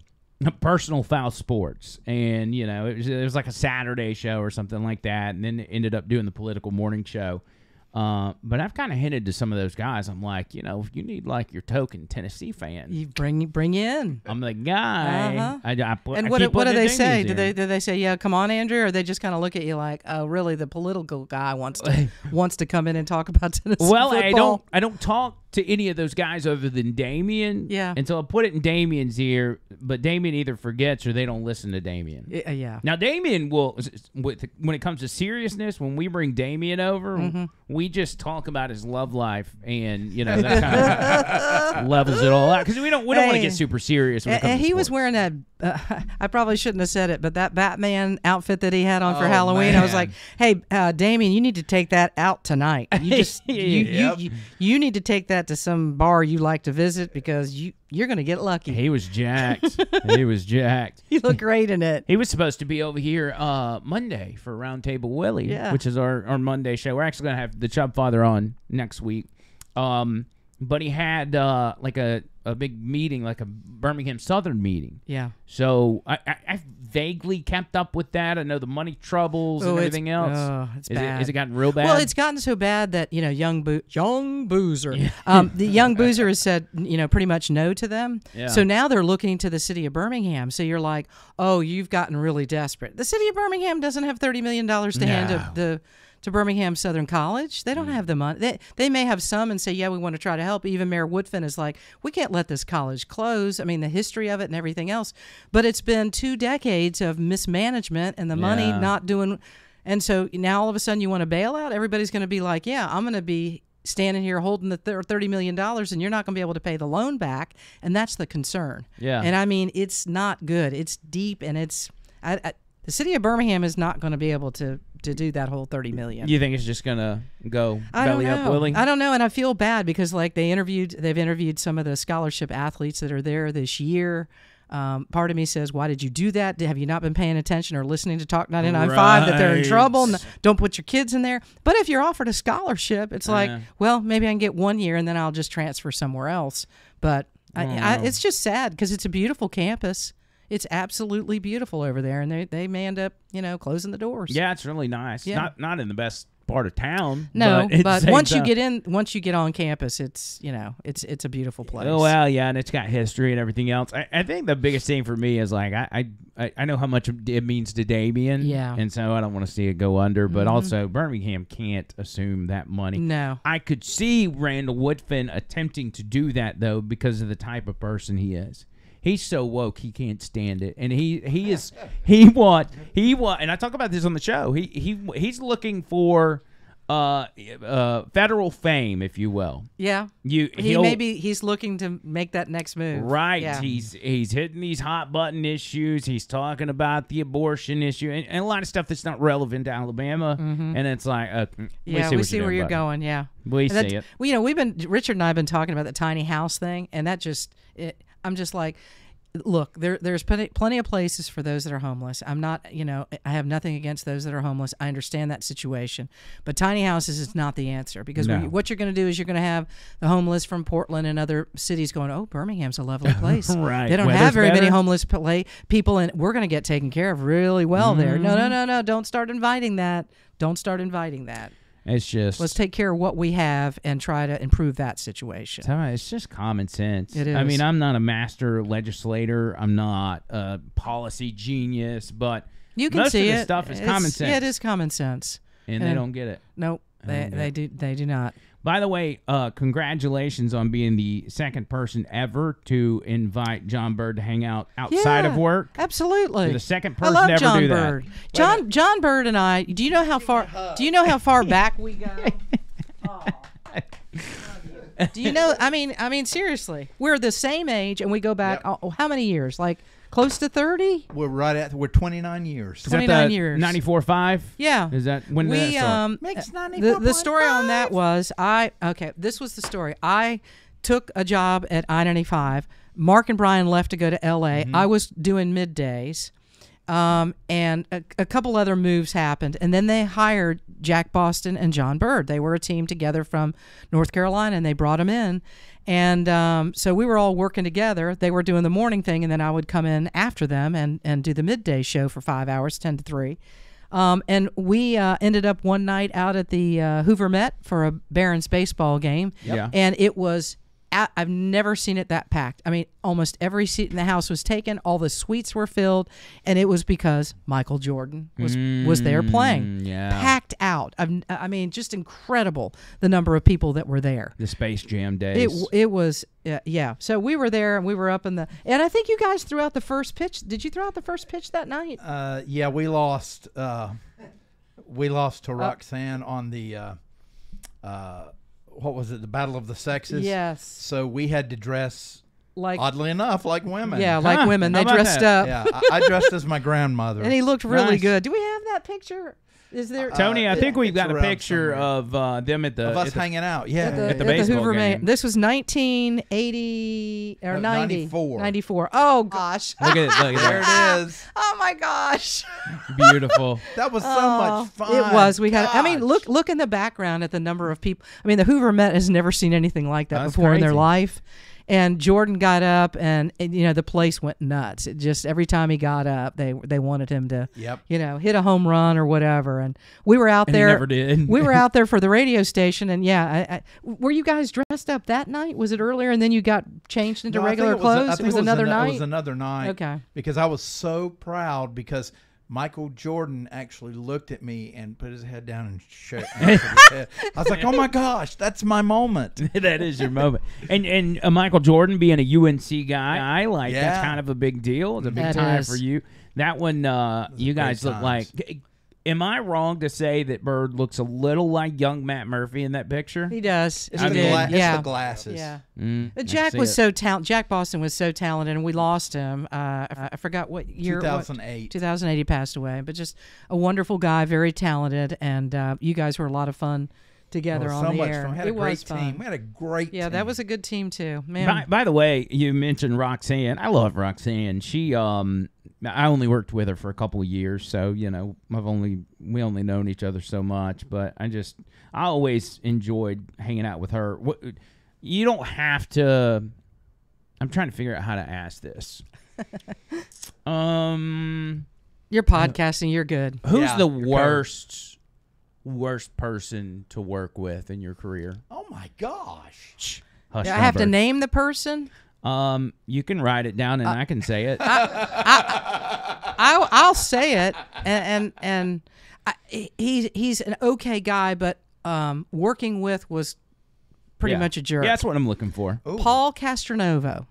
A: Personal Foul Sports, and it was like a Saturday show or something like that, and then it ended up doing the political morning show. But I've kind of hinted to some of those guys. I'm like, if you need like your token Tennessee fan,
B: You bring in.
A: I'm the guy.
B: Uh-huh. And what do they say? Do they say, yeah, come on, Andrew? Or they just kind of look at you like, oh, really? The political guy wants to come in and talk about Tennessee football?
A: I don't talk to any of those guys other than Damien.
B: Yeah.
A: And so I put it in Damien's ear, but Damien either forgets or they don't listen to Damien.
B: Yeah.
A: Now, Damien will, when it comes to seriousness, when we bring Damien over, we just talk about his love life, and that kind of levels it all out because we don't want to get super serious. When it comes
B: And
A: to
B: he was
A: sports.
B: wearing that. I probably shouldn't have said it, but that Batman outfit that he had on for Halloween, I was like, "Hey, Damien, you need to take that out tonight. You just you need to take that to some bar you like to visit because you're going to get lucky."
A: He was jacked. He was jacked.
B: He looked great in it.
A: He was supposed to be over here Monday for Roundtable Willie, which is our Monday show. We're actually going to have the Chubb Father on next week. But he had like a big meeting, like a Birmingham Southern meeting.
B: Yeah.
A: So I vaguely kept up with that. I know the money troubles and everything else.
B: Oh, it's bad.
A: Has it gotten real bad?
B: Well, it's gotten so bad that young Boozer, the young Boozer has said pretty much no to them.
A: Yeah.
B: So now they're looking to the city of Birmingham. So you're like, oh, you've gotten really desperate. The city of Birmingham doesn't have $30 million to hand to Birmingham Southern College. They don't have the money. They may have some and say, yeah, we want to try to help. Even Mayor Woodfin is like, we can't let this college close. I mean, the history of it and everything else. But it's been 2 decades of mismanagement and the money not doing. And so now all of a sudden you want to bail out? Everybody's going to be like, yeah, I'm going to be standing here holding the $30 million and you're not going to be able to pay the loan back. And that's the concern.
A: Yeah.
B: And I mean, it's not good. It's deep, and it's the city of Birmingham is not going to be able to do that whole $30 million.
A: You think it's just gonna go
B: I don't
A: belly
B: know.
A: up, Willie?
B: I don't know, and I feel bad because like they've interviewed some of the scholarship athletes that are there this year. Part of me says, why did you do that? Have you not been paying attention or listening to Talk 99.5 that they're in trouble and don't put your kids in there? But if you're offered a scholarship, it's like, well, maybe I can get 1 year and then I'll just transfer somewhere else. But it's just sad because it's a beautiful campus. It's absolutely beautiful over there, and they may end up, closing the doors.
A: Yeah, it's really nice.
B: Yeah.
A: Not in the best part of town.
B: No, but once you
A: get
B: once you get on campus, it's it's a beautiful place.
A: Oh well, yeah, and it's got history and everything else. I think the biggest thing for me is like I know how much it means to Damien.
B: Yeah.
A: And so I don't want to see it go under, but also Birmingham can't assume that money.
B: No.
A: I could see Randall Woodfin attempting to do that though because of the type of person he is. He's so woke he can't stand it, and he want, and I talk about this on the show. He's looking for federal fame, if you will.
B: Yeah. He's looking to make that next move.
A: Right.
B: Yeah.
A: He's hitting these hot button issues. He's talking about the abortion issue and a lot of stuff that's not relevant to Alabama. And it's like,
B: we see where you're going. Yeah.
A: We see it.
B: Well, Richard and I have been talking about the tiny house thing, and that I'm just like, look, there's plenty of places for those that are homeless. I'm not, I have nothing against those that are homeless. I understand that situation. But tiny houses is not the answer, because what you're going to do is you're going to have the homeless from Portland and other cities going, oh, Birmingham's a lovely place.
A: Right.
B: They don't have very many homeless people, and we're going to get taken care of really well there. No. Don't start inviting that. Don't start inviting that.
A: It's just,
B: let's take care of what we have and try to improve that situation.
A: It's just common sense.
B: It is.
A: I mean, I'm not a master legislator. I'm not a policy genius, but
B: you can
A: most
B: see
A: of this
B: it.
A: stuff is common sense.
B: Yeah, it is common sense.
A: And they don't get it.
B: Nope, they do not.
A: By the way, congratulations on being the second person ever to invite John Bird to hang out outside of work.
B: Absolutely,
A: You're the second person
B: I love
A: to ever
B: John
A: do
B: Bird.
A: that.
B: John Bird and I. Do you know how far back we go? Do you know? I mean, seriously, we're the same age, and we go back. How many years? Like close to 30.
E: We're 29 years.
B: 29 years.
A: 94.5.
B: Yeah.
A: Is that when
B: we
A: did that start?
E: Makes 94.5.
B: The story on that was this was the story. I took a job at I-95. Mark and Brian left to go to L.A. I was doing middays. And a couple other moves happened, and then they hired Jack Boston and John Bird. They were a team together from North Carolina, and they brought them in. And so we were all working together. They were doing the morning thing, and then I would come in after them and do the midday show for 5 hours, 10 to 3. And we ended up one night out at the Hoover Met for a Barons baseball game.
A: Yeah.
B: And it was... I've never seen it that packed. I mean, almost every seat in the house was taken. All the suites were filled, and it was because Michael Jordan was there playing.
A: Yeah.
B: Packed out. I mean, just incredible the number of people that were there.
A: The Space Jam days.
B: It was, yeah. So we were there, and we were up in the... And I think you guys threw out the first pitch. Did you throw out the first pitch that night?
E: Yeah, we lost. We lost to Roxanne on the... what was it? The Battle of the Sexes.
B: Yes.
E: So we had to dress,
B: like,
E: oddly enough, like women.
B: Yeah, like women. They dressed up.
E: Yeah, I dressed as my grandmother.
B: And he looked really
A: Nice.
B: good. Do we have that picture? Is there
A: Tony, I think we've got a
E: around
A: picture
E: somewhere.
A: of them at the...
E: of us hanging out. Yeah.
A: at the baseball
B: Hoover
A: game.
B: This was 1980 or 90.
E: 94.
B: 94. Oh gosh.
A: Look at it. Look at
E: There
A: that.
E: it is.
B: Oh my gosh.
A: Beautiful.
E: That was so much fun.
B: It was. We had. I mean,
E: Gosh.
B: look in the background at the number of people. I mean, the Hoover Met has never seen anything like that
A: That's
B: before in their
A: crazy.
B: life. And Jordan got up, and the place went nuts. It just every time he got up, they wanted him to,
E: Yep.
B: hit a home run or whatever. And we were out
A: And he
B: there.
A: never did.
B: We were out there for the radio station, and were you guys dressed up that night? Was it earlier, and then you got changed into
E: No, I think
B: regular
E: it was
B: clothes? It was another night.
E: It was another night.
B: Okay.
E: Because I was so proud because Michael Jordan actually looked at me and put his head down and shook his head. I was like, oh my gosh, that's my moment.
A: That is your moment. And Michael Jordan being a UNC guy, that's
E: Yeah.
A: kind of a big deal. It's a big
B: That
A: time
B: is.
A: for you. That one, you guys
E: great
A: look like... Am I wrong to say that Bird looks a little like young Matt Murphy in that picture?
B: He does.
E: It's,
B: He
E: the,
B: did.
E: it's
B: Yeah.
E: the glasses.
B: Yeah.
A: Jack
B: Jack was so talented. Jack Boston was so talented, and we lost him. I forgot what year.
E: 2008.
B: 2008, he passed away. But just a wonderful guy, very talented, and you guys were a lot of fun together on
E: so
B: the
E: much
B: air.
E: fun. We had
B: it
E: a great
B: was
E: team.
B: fun.
E: We had a great team.
B: Yeah, that was a good team too, man.
A: By the way, you mentioned Roxanne. I love Roxanne. She, I only worked with her for a couple of years, so we only known each other so much. But I always enjoyed hanging out with her. You don't have to. I'm trying to figure out how to ask this.
B: You're podcasting. You're good.
A: Who's
E: Yeah,
A: the
E: you're
A: worst person to work with in your career?
E: Oh my gosh.
A: Hush,
B: I have to
A: Bird.
B: name the person.
A: You can write it down and I can say it.
B: I'll say it, and he's an okay guy, but working with was pretty much a jerk.
A: Yeah, that's what I'm looking for.
E: Ooh.
B: Paul Castronovo.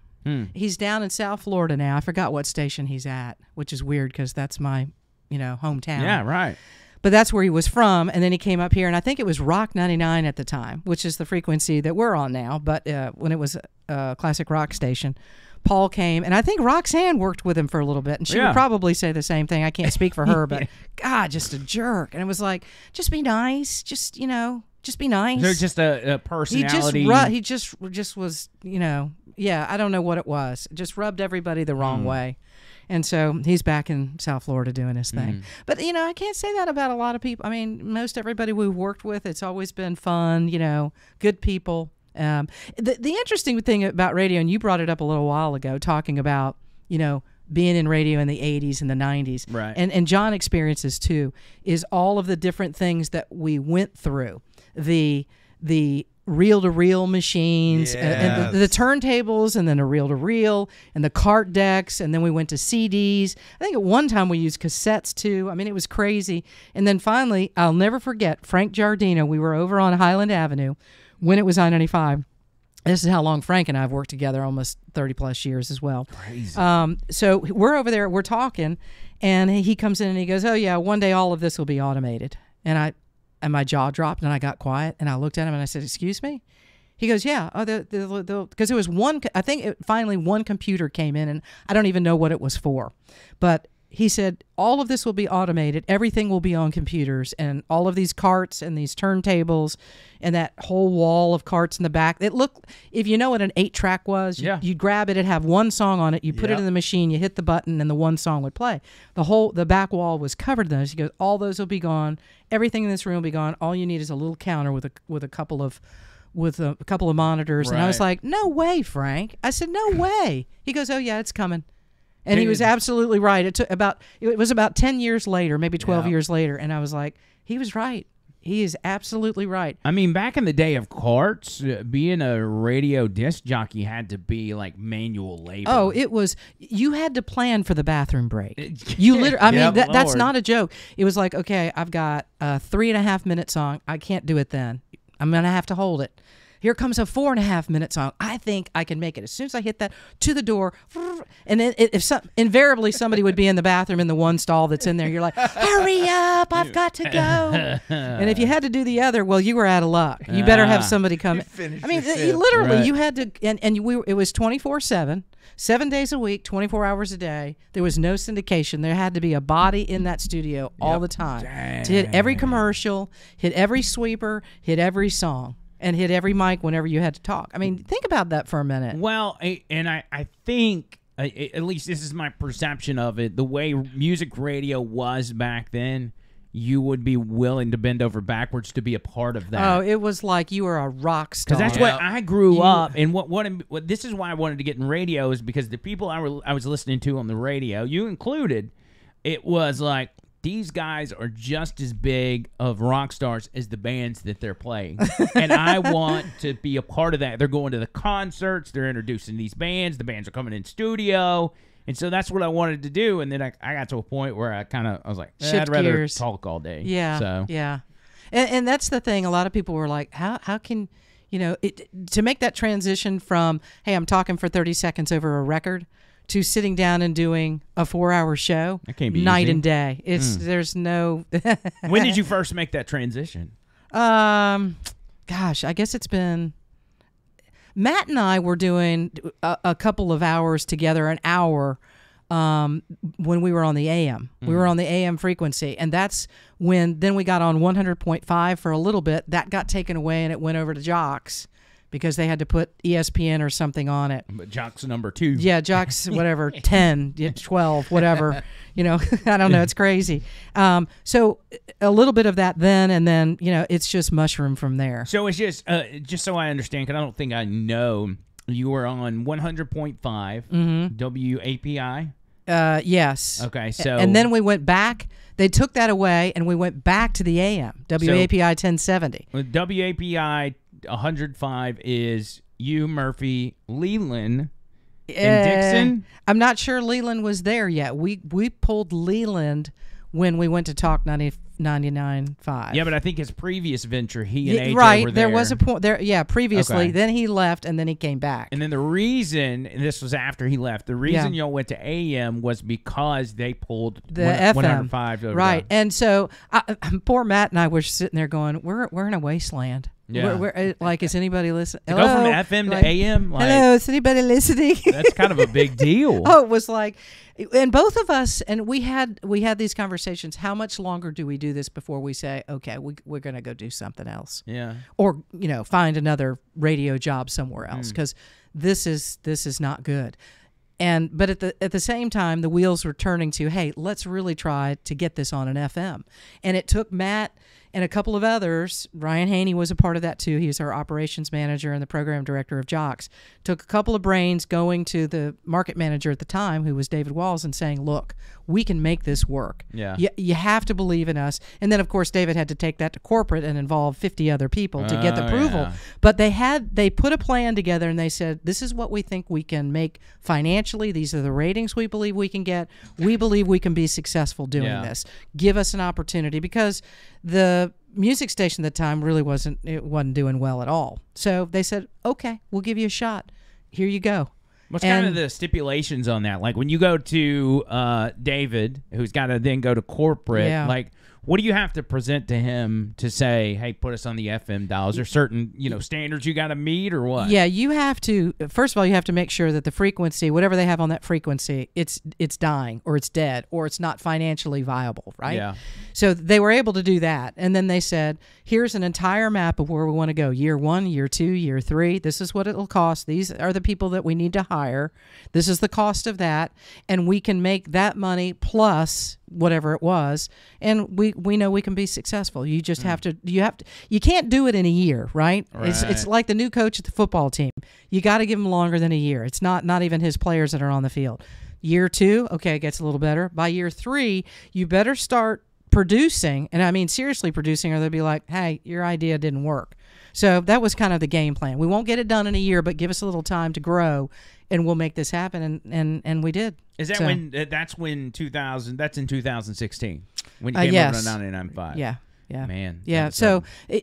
B: He's down in South Florida now. I forgot what station he's at, which is weird because that's my, hometown.
A: Yeah, right.
B: But that's where he was from, and then he came up here, and I think it was Rock 99 at the time, which is the frequency that we're on now, but when it was a classic rock station. Paul came, and I think Roxanne worked with him for a little bit, and she would probably say the same thing. I can't speak for her, but God, just a jerk. And it was like, just be nice, just be nice.
A: They're just a personality.
B: He just was, I don't know what it was. Just rubbed everybody the wrong way. And so he's back in South Florida doing his thing. But, I can't say that about a lot of people. I mean, most everybody we've worked with, it's always been fun, good people. The interesting thing about radio, and you brought it up a little while ago, talking about, being in radio in the 80s and the 90s.
A: Right.
B: And John experiences too, is all of the different things that we went through. The reel-to-reel machines, and the turntables, and then a reel-to-reel, and the cart decks, and then we went to CDs. I think at one time we used cassettes too. I mean, it was crazy. And then finally, I'll never forget, Frank Giardino, we were over on Highland Avenue when it was I-95. This is how long Frank and I have worked together, almost 30-plus years as well.
A: Crazy.
B: So we're over there, we're talking, and he comes in and he goes, oh, yeah, one day all of this will be automated. And my jaw dropped, and I got quiet, and I looked at him, and I said, excuse me? He goes, yeah. Oh, because it was finally one computer came in, and I don't even know what it was for. But he said, all of this will be automated. Everything will be on computers, and all of these carts and these turntables and that whole wall of carts in the back. It looked, if you know what an 8-track was, you'd grab it, it'd have one song on it, you put it in the machine, you hit the button, and the one song would play. The back wall was covered in those. He goes, all those will be gone. Everything in this room will be gone. All you need is a little counter with a couple of monitors. Right. And I was like, no way, Frank. I said, no way. He goes, oh yeah, it's coming. And he was absolutely right. It was about 10 years later, maybe 12 years later, and I was like, he was right. He is absolutely right.
A: I mean, back in the day of carts, being a radio disc jockey had to be like manual labor.
B: Oh, it was. You had to plan for the bathroom break. You literally. I mean, that's not a joke. It was like, okay, I've got a 3.5-minute song. I can't do it then. I'm gonna have to hold it. Here comes a 4.5-minute song. I think I can make it. As soon as I hit that, to the door, and then invariably somebody would be in the bathroom in the one stall that's in there. You're like, hurry up, I've got to go. And if you had to do the other, well, you were out of luck. You better have somebody come. I mean, literally, you had to, and it was 24/7. 7 days a week, 24 hours a day. There was no syndication. There had to be a body in that studio all the time to hit every commercial, hit every sweeper, hit every song, and hit every mic whenever you had to talk. I mean, think about that for a minute.
A: Well, and I think, at least this is my perception of it, the way music radio was back then, you would be willing to bend over backwards to be a part of that.
B: Oh, it was like you were a rock star.
A: Because that's what I grew up, and what this is why I wanted to get in radio, is because the people I was listening to on the radio, you included, it was like, these guys are just as big of rock stars as the bands that they're playing. And I want to be a part of that. They're going to the concerts, they're introducing these bands, the bands are coming in studio. And so that's what I wanted to do. And then I got to a point where I was like, I'd rather
B: gears.
A: talk all day.
B: Yeah.
A: So.
B: Yeah. And that's the thing. A lot of people were like, how can, to make that transition from, hey, I'm talking for 30 seconds over a record, to sitting down and doing a 4-hour show,
A: that can't be
B: night
A: easy.
B: and day. There's no.
A: When did you first make that transition?
B: Gosh, I guess it's been. Matt and I were doing a couple of hours together, an hour, when we were on the AM. We were on the AM frequency, and that's when then we got on 100.5 for a little bit. That got taken away, and it went over to Jocks, because they had to put ESPN or something on it.
A: But Jocks number 2.
B: Yeah, Jocks, whatever, 10, 12, whatever. I don't know. It's crazy. So a little bit of that then, and then, it's just mushroom from there.
A: So it's just so I understand, because I don't think I know, you were on 100.5 WAPI?
B: Yes.
A: Okay, so.
B: And then we went back. They took that away, and we went back to the AM, WAPI 1070.
A: WAPI 105 is you, Murphy, Leland, and Dixon?
B: I'm not sure Leland was there yet. We pulled Leland when we went to Talk 95. 99.5.
A: Yeah, but I think his previous venture, he and AJ
B: right,
A: were there.
B: there was a point there. Yeah, previously.
A: Okay.
B: Then he left, and then he came back.
A: And then the reason, and this was after he left, the reason y'all went to AM was because they pulled
B: the FM
A: 105 over
B: right. And so poor Matt and I were sitting there going, we're in a wasteland.
A: Yeah.
B: We're like, is anybody listening?
A: To go from FM to AM, like,
B: hello, is anybody listening?
A: That's kind of a big deal.
B: Oh, it was like, and both of us, and we had these conversations. How much longer do we do this before we say, okay, we're going to go do something else?
A: Yeah.
B: Or, find another radio job somewhere else, because this is not good. But at the same time, the wheels were turning to, hey, let's really try to get this on an FM. And it took Matt and a couple of others. Ryan Haney was a part of that too. He's our operations manager and the program director of Jocks. Took a couple of brains going to the market manager at the time, who was David Walls, and saying, look, we can make this work.
A: Yeah.
B: You have to believe in us. And then, of course, David had to take that to corporate and involve 50 other people to get the approval.
A: Yeah.
B: But they put a plan together, and they said, this is what we think we can make financially. These are the ratings we believe we can get. We believe we can be successful doing this. Give us an opportunity, because the music station at the time really wasn't doing well at all. So they said, okay, we'll give you a shot. Here you go.
A: What's kind of the stipulations on that? Like when you go to David, who's got to then go to corporate, like what do you have to present to him to say, hey, put us on the FM dial? Is there certain, standards you got to meet or what?
B: Yeah, you have to, first of all, you have to make sure that the frequency, whatever they have on that frequency, it's dying or it's dead or it's not financially viable, right?
A: Yeah.
B: So they were able to do that. And then they said, here's an entire map of where we want to go. Year 1, year 2, year 3. This is what it'll cost. These are the people that we need to hire. This is the cost of that. And we can make that money plus whatever it was, and we know we can be successful. You just have to you can't do it in a year, right? It's like the new coach at the football team. You got to give him longer than a year. It's not even his players that are on the field. Year 2, okay, it gets a little better. By year 3, you better start producing, and I mean seriously producing, or they'll be like, hey, your idea didn't work. So that was kind of the game plan. We won't get it done in a year, but give us a little time to grow, and we'll make this happen, and we did.
A: Is that that's in 2016 when you came over to 99.5?
B: Yeah.
A: Man.
B: Yeah. So we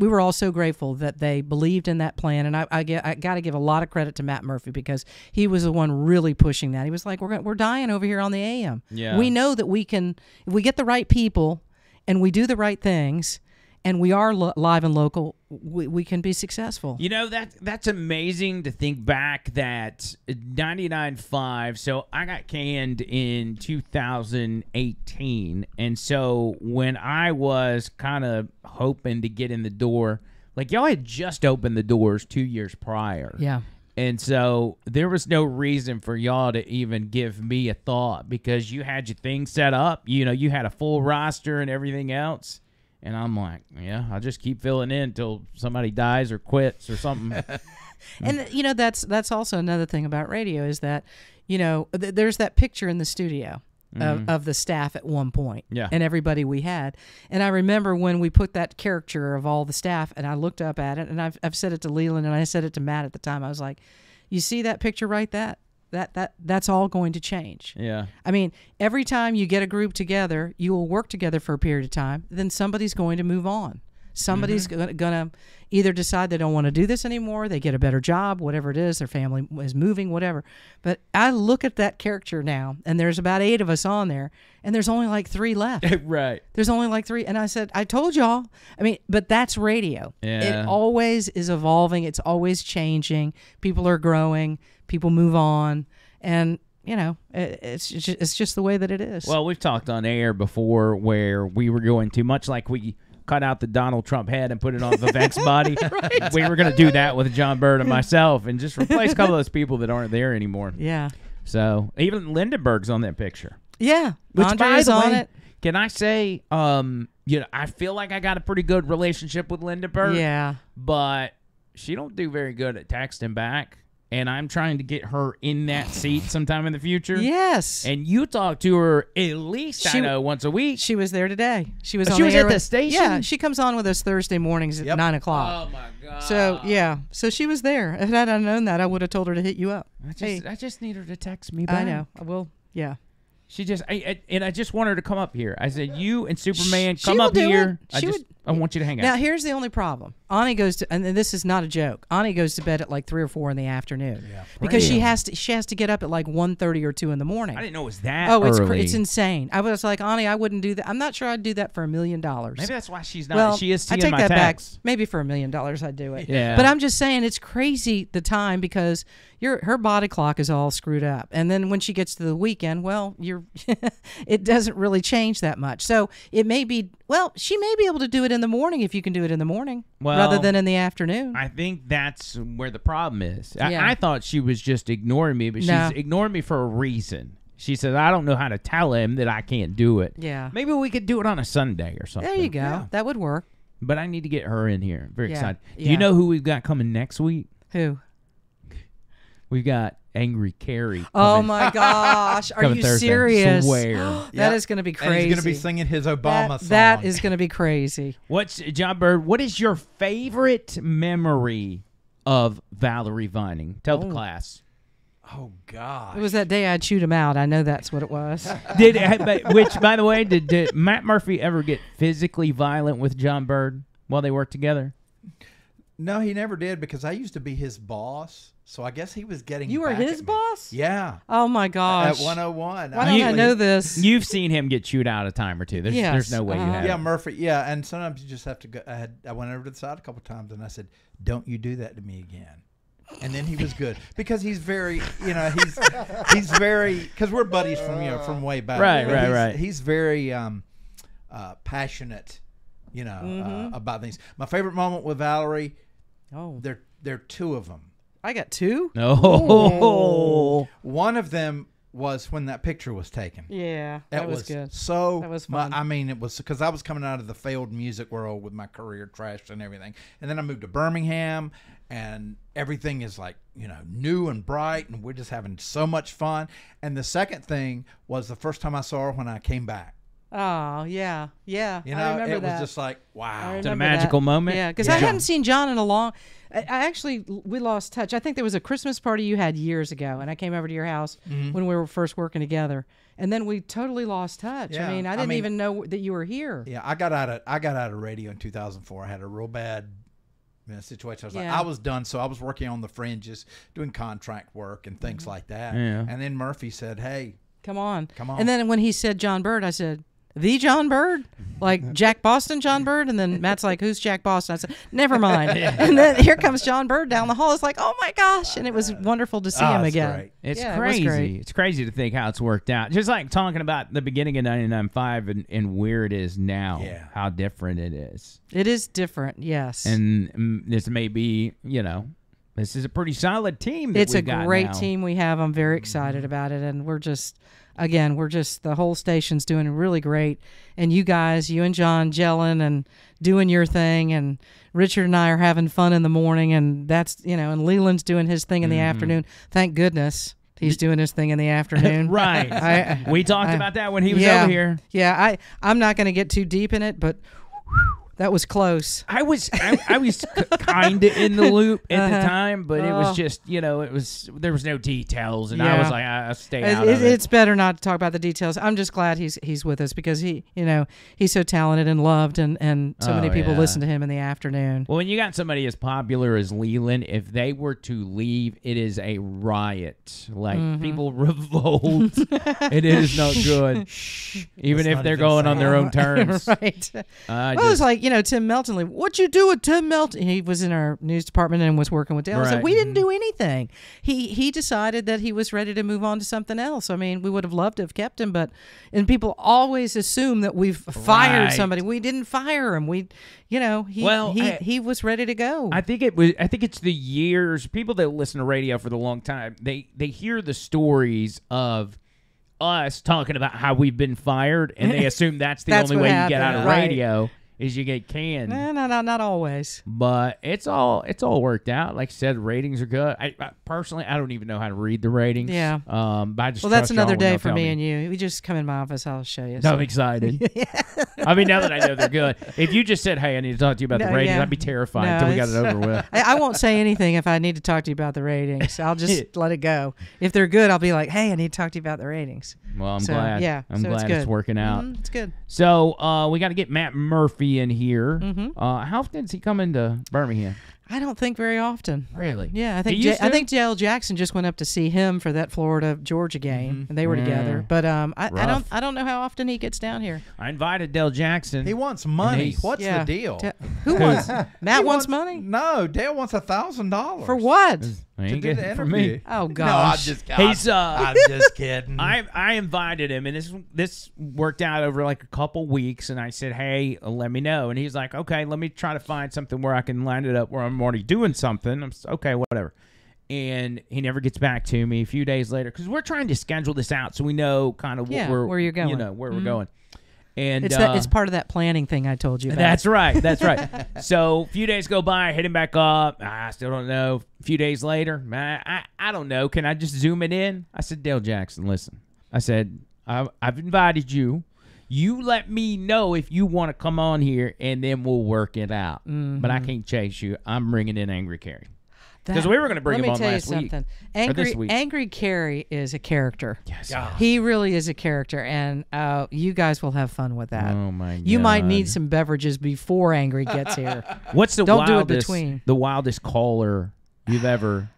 B: were all so grateful that they believed in that plan, and I got to give a lot of credit to Matt Murphy, because he was the one really pushing that. He was like, we're dying over here on the AM.
A: Yeah.
B: We know that we can, if we get the right people and we do the right things, and we are live and local, we can be successful.
A: That's amazing to think back that 99.5, so I got canned in 2018, and so when I was kind of hoping to get in the door, like y'all had just opened the doors 2 years prior.
B: Yeah.
A: And so there was no reason for y'all to even give me a thought, because you had your thing set up. You had a full roster and everything else. And I'm like, yeah, I'll just keep filling in until somebody dies or quits or something.
B: And that's also another thing about radio, is that there's that picture in the studio of the staff at one point, and everybody we had. And I remember when we put that caricature of all the staff, and I looked up at it, and I've said it to Leland, and I said it to Matt at the time. I was like, you see that picture right? That's all going to change.
A: Yeah.
B: I mean, every time you get a group together, you will work together for a period of time, then somebody's going to move on. Somebody's going to either decide they don't want to do this anymore, they get a better job, whatever it is, their family is moving, whatever. But I look at that caricature now, and there's about 8 of us on there, and there's only like 3 left.
A: Right.
B: There's only like 3. And I said, I told y'all. I mean, but that's radio.
A: Yeah.
B: It always is evolving. It's always changing. People are growing. People move on. And it's just the way that it is.
A: Well, we've talked on air before where we were going to, much like we cut out the Donald Trump head and put it on Vivek's body.
B: Right.
A: We were going to do that with John Bird and myself and just replace a couple of those people that aren't there anymore.
B: Yeah.
A: So even Lindenberg's on that picture.
B: Yeah.
A: Which,
B: Andre's
A: by the
B: on
A: way,
B: it.
A: Can I say, I feel like I got a pretty good relationship with Lindenberg.
B: Yeah.
A: But she don't do very good at texting back. And I'm trying to get her in that seat sometime in the future.
B: Yes.
A: And you talk to her at least, once a week.
B: She was there today. She was
A: at the station?
B: Yeah, she comes on with us Thursday mornings at 9 o'clock.
A: Oh, my God.
B: So, yeah. So she was there. If I'd known that, I would have told her to hit you up.
A: I just need her to text me back.
B: I know. I will. Yeah.
A: She just, and I just want her to come up here. I said, you and Superman,
B: She
A: come
B: will
A: up
B: do
A: here.
B: it.
A: I want you to hang out.
B: Now, here's the only problem. Ani goes to, and this is not a joke. Ani goes to bed at like 3 or 4 in the afternoon because she has to get up at like 1:30 or 2 in the morning.
A: I didn't know it was that
B: it's
A: early.
B: insane. I was like, Ani, I wouldn't do that. I'm not sure I'd do that for $1 million.
A: Maybe that's why she's not.
B: Well,
A: she is seeing
B: I take
A: my
B: that
A: text.
B: back. Maybe for $1 million, I'd do it.
A: Yeah.
B: But I'm just saying, it's crazy the time because her body clock is all screwed up, and then when she gets to the weekend, well, it doesn't really change that much. So it may be. Well, she may be able to do it in the morning if you can do it in the morning rather than in the afternoon.
A: I think that's where the problem is.
B: Yeah.
A: I thought she was just ignoring me, but
B: No.
A: she's ignoring me for a reason. She says, I don't know how to tell him that I can't do it.
B: Yeah.
A: Maybe we could do it on a Sunday or something.
B: There you go.
E: Yeah.
B: That would work.
A: But I need to get her in here. Very
B: Yeah.
A: excited. Do
B: Yeah.
A: you know who we've got coming next week?
B: Who?
A: We've got Angry Carrie.
B: Oh
A: coming-
B: my gosh! Are
A: coming
B: you
A: Thursday.
B: serious?
A: Swear.
B: That is going to be crazy.
E: And he's going to be singing his Obama song.
B: That is going to be crazy.
A: John Bird, what is your favorite memory of Valerie Vining? Tell the class.
E: Oh, God.
B: It was that day I'd shoot him out. I know that's what it was.
A: Which, by the way, did Matt Murphy ever get physically violent with John Bird while they worked together?
E: No, he never did because I used to be his boss. So I guess he was getting
B: You were
E: back
B: his
E: at me.
B: boss?
E: Yeah.
B: Oh my gosh!
E: At 101.
B: Why don't I know this?
A: You've seen him get chewed out a time or two. There's
B: Yes,
A: no way you have.
E: Yeah, Murphy. Yeah, and sometimes you just have to go. I went over to the side a couple times and I said, "Don't you do that to me again." And then he was good because he's very, he's very because we're buddies from way back.
A: Right,
E: But
A: right.
E: He's very passionate, about things. My favorite moment with Valerie.
B: Oh,
E: There are two of them.
B: I got 2.
A: Oh.
E: One of them was when that picture was taken.
B: Yeah,
E: That
B: that was good.
E: So
B: That was fun.
E: it was because I was coming out of the failed music world with my career trashed and everything, and then I moved to Birmingham, and everything is like new and bright, and we're just having so much fun. And the second thing was the first time I saw her when I came back.
B: Oh yeah. I remember
E: it
B: that.
E: was just like wow.
A: It's a
B: remember
A: magical
B: that.
A: moment.
B: Yeah, because I hadn't seen John in a long. We lost touch. I think there was a Christmas party you had years ago, and I came over to your house when we were first working together, and then we totally lost touch.
E: Yeah,
B: I didn't even know that you were here.
E: Yeah, I got out of radio in 2004. I had a real bad situation. I was like,
B: Yeah.
E: I was done, so I was working on the fringes, doing contract work and things like that.
A: Yeah.
E: And then Murphy said, "Hey,
B: Come on.
E: Come on.
B: And then when he said John Bird, I said, the John Bird? Like Jack Boston John Bird? And then Matt's like, who's Jack Boston? I said, never mind. And then here comes John Bird down the hall. It's like, oh my gosh. And it was wonderful to see him
E: that's
B: again.
E: great.
A: It's
B: Yeah, it was
A: crazy.
B: great.
A: It's crazy to think how it's worked out. Just like talking about the beginning of 99.5 and where it is now,
E: Yeah.
A: how different it is.
B: It is different, yes.
A: And this may be, this is a pretty solid team. That
B: It's a
A: we've got
B: great
A: now.
B: team we have. I'm very excited about it. And we're just, the whole station's doing really great. And you guys, you and John gelling and doing your thing. And Richard and I are having fun in the morning. And that's, and Leland's doing his thing in the afternoon. Thank goodness he's doing his thing in the afternoon.
A: Right. We talked about that when he was
B: yeah,
A: over here.
B: Yeah, I'm not going to get too deep in it, but that was close.
A: I was kind of in the loop at the time, but it was just, there was no details, and I was like, I stay out of it.
B: It's better not to talk about the details. I'm just glad he's with us because he's so talented and loved, and so many people listen to him in the afternoon.
A: Well, when you got somebody as popular as Leland, if they were to leave, it is a riot. Like, people revolt. It is not good. Even if they're going on their own terms.
B: Right. Well, it was like, Tim Melton. Like, what you do with Tim Melton? He was in our news department and was working with Dale. I was like,
A: Right.
B: we didn't do anything. He decided that he was ready to move on to something else. I mean, we would have loved to have kept him, and people always assume that we've fired
A: Right.
B: somebody. We didn't fire him. He was ready to go.
A: I think it's the years. People that listen to radio for the long time, they hear the stories of us talking about how we've been fired, and they assume that's the
B: That's
A: only
B: what
A: way you get out
B: happened,
A: of
B: right.
A: radio is you get canned.
B: No, not always.
A: But it's all worked out. Like I said, ratings are good. I personally, I don't even know how to read the ratings.
B: Yeah.
A: But I just
B: Well, that's
A: trust y'all
B: another
A: when
B: day
A: y'all
B: for
A: tell
B: me and you. We just come in my office. I'll show you.
A: I'm excited. I mean, now that I know they're good. If you just said, "Hey, I need to talk to you about the ratings," I'd be terrified until we got it over with.
B: I won't say anything if I need to talk to you about the ratings. I'll just let it go. If they're good, I'll be like, "Hey, I need to talk to you about the ratings."
A: Well, I'm glad.
B: Yeah,
A: I'm glad it's working out.
B: It's good.
A: So we got to get Matt Murphy in here.
B: Mm-hmm.
A: How often does he come into Birmingham?
B: I don't think very often.
A: Really?
B: Yeah, I think I think J.L. Jackson just went up to see him for that Florida Georgia game, and they were together. But I don't know how often he gets down here.
A: I invited Dale Jackson.
E: He wants money. What's the deal?
B: Who wants? Matt wants money.
E: No, Dale wants $1,000
B: for what?
A: He ain't getting it from me.
B: Oh gosh.
E: No, I'm just kidding. I'm just kidding.
A: I invited him, and this worked out over like a couple weeks. And I said, "Hey, let me know." And he's like, "Okay, let me try to find something where I can line it up where I'm already doing something." Okay, whatever. And he never gets back to me. A few days later, because we're trying to schedule this out so we know kind of
B: where you're going.
A: You know where we're going. And
B: it's part of that planning thing I told you about.
A: That's right. That's right. So a few days go by, I hit him back up. I still don't know. A few days later, I don't know. Can I just zoom it in? I said, Dale Jackson, listen. I said, I've invited you. You let me know if you want to come on here, and then we'll work it out. But I can't chase you. I'm bringing in Angry Carrie. Because we were going to bring him on last week.
B: Angry Carrie is a character.
A: Yes.
B: He really is a character, and you guys will have fun with that.
A: Oh, my God.
B: You might need some beverages before Angry gets here.
A: What's the
B: Don't do it between.
A: The wildest caller you've ever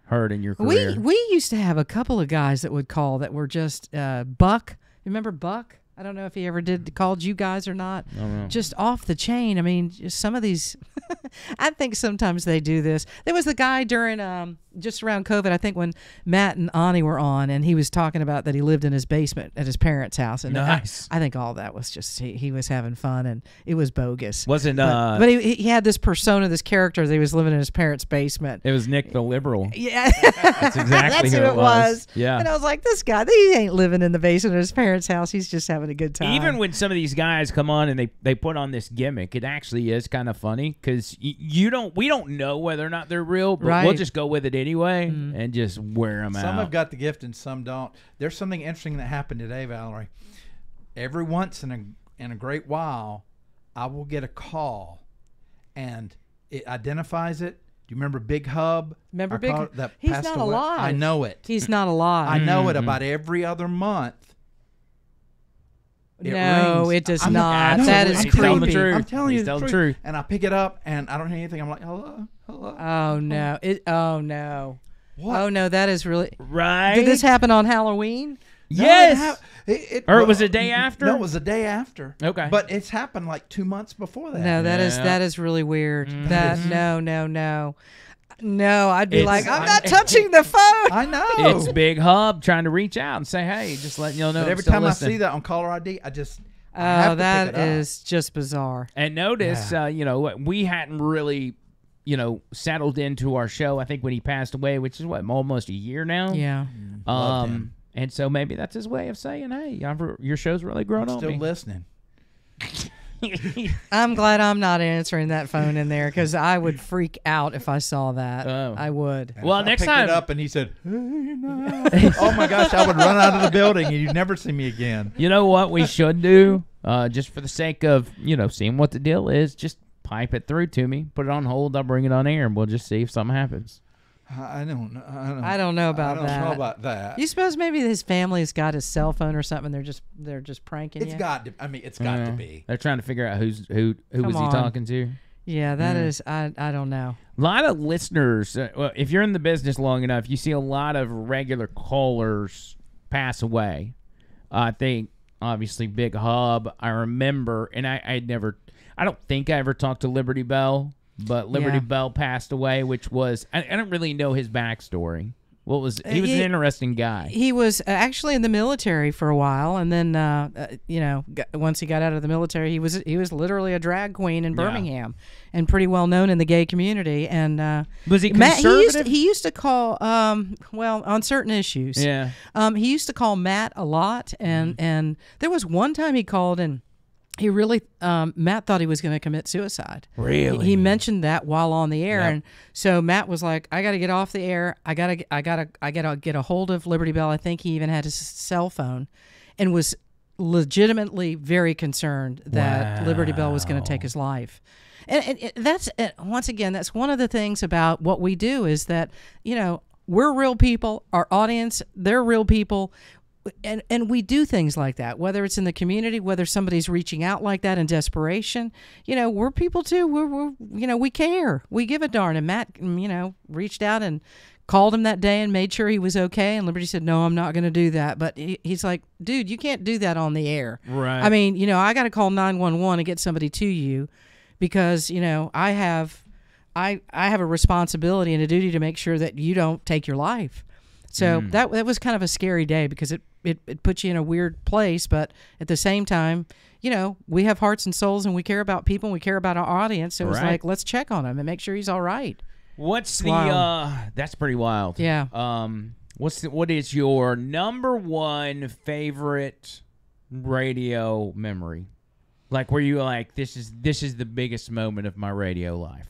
A: heard in your career?
B: We used to have a couple of guys that would call that were just Buck. Remember Buck? I don't know if he ever called you guys or not. Just off the chain. I mean, just some of these. I think sometimes they do this. There was the guy during just around COVID, I think, when Matt and Ani were on, and he was talking about that he lived in his basement at his parents' house. And
A: nice.
B: I think all that was just he was having fun, and it was bogus.
A: Wasn't
B: but he had this persona, this character that he was living in his parents' basement.
A: It was Nick the Liberal.
B: Yeah,
A: that's exactly
B: who it was.
A: Yeah,
B: and I was like, this guy, he ain't living in the basement of his parents' house. He's just having a good time.
A: Even when some of these guys come on and they put on this gimmick, it actually is kind of funny because we don't know whether or not they're real, but we'll just go with it anyway and just wear them out.
E: Some have got the gift and some don't. There's something interesting that happened today, Valerie. Every once in a great while, I will get a call, and it identifies it. Do you remember Big Hub?
B: Remember Big Hub? He's not
E: away?
B: alive.
E: I know it.
B: He's not alive.
E: I know it. About every other month.
B: No,
E: rings.
B: it does not. That is creepy.
E: I'm telling you
A: the
E: truth.
A: truth.
E: And I pick it up, and I don't hear anything. I'm like, hello.
B: Oh no! Oh no!
E: What?
B: Oh no! That is really
A: right.
B: Did this happen on Halloween?
A: Yes.
E: Or
A: it was the day after?
E: No, it was the day after.
A: Okay.
E: But it's happened like 2 months before that.
B: No, that is really weird. No, I'd be like, I'm not touching the phone.
E: I know.
A: It's Big Hub trying to reach out and say, hey, just letting y'all know.
E: But every time I see that on caller ID, I have to
B: that
E: pick it up.
B: is just bizarre.
A: And notice, we hadn't really, settled into our show. I think when he passed away, which is almost a year now.
B: Yeah.
A: And so maybe that's his way of saying, hey, your show's really grown on me.
E: Still listening.
B: I'm glad I'm not answering that phone in there because I would freak out if I saw that. I would.
E: And
A: well, next time
E: I picked it up and he said, "Hey, no." Oh my gosh, I would run out of the building and you'd never see me again.
A: You know what we should do, just for the sake of seeing what the deal is, just pipe it through to me, put it on hold, I'll bring it on air, and we'll just see if something happens.
E: I don't know.
B: I don't know about that.
E: I don't know about that.
B: You suppose maybe his family's got his cell phone or something? They're just pranking you.
E: It's got to. I mean, it's got to be.
A: They're trying to figure out who was he talking to.
B: Yeah, that is. I don't know.
A: A lot of listeners. If you're in the business long enough, you see a lot of regular callers pass away. I think obviously Big Hub. I remember, and I don't think I ever talked to Liberty Bell. But Liberty Bell passed away, which was I don't really know his backstory. He was an interesting guy.
B: He was actually in the military for a while, and then once he got out of the military, he was literally a drag queen in Birmingham, and pretty well known in the gay community. And
A: was he conservative?
B: He used to call on certain issues.
A: Yeah.
B: He used to call Matt a lot, and there was one time he called and he really Matt thought he was going to commit suicide.
A: Really?
B: He mentioned that while on the air,
E: Yep.
B: and so Matt was like, "I got to get off the air. I gotta get a hold of Liberty Bell." I think he even had his cell phone, and was legitimately very concerned that Liberty Bell was going to take his life. And that's once again, that's one of the things about what we do is that, you know, we're real people. Our audience, they're real people. And we do things like that, whether it's in the community, whether somebody's reaching out like that in desperation. You know, we're people too. We're you know, we care. We give a darn. And Matt, you know, reached out and called him that day and made sure he was okay. And Liberty said, "No, I'm not going to do that." But he's like, "Dude, you can't do that on the air."
A: Right.
B: I mean, you know, I got to call 911 and get somebody to you because, you know, I have a responsibility and a duty to make sure that you don't take your life. So that was kind of a scary day because it puts you in a weird place, but at the same time, you know, we have hearts and souls and we care about people and we care about our audience. So it was like, let's check on him and make sure he's all right.
A: What's that's pretty wild.
B: Yeah.
A: What is your number one favorite radio memory? Like where you like, this is the biggest moment of my radio life.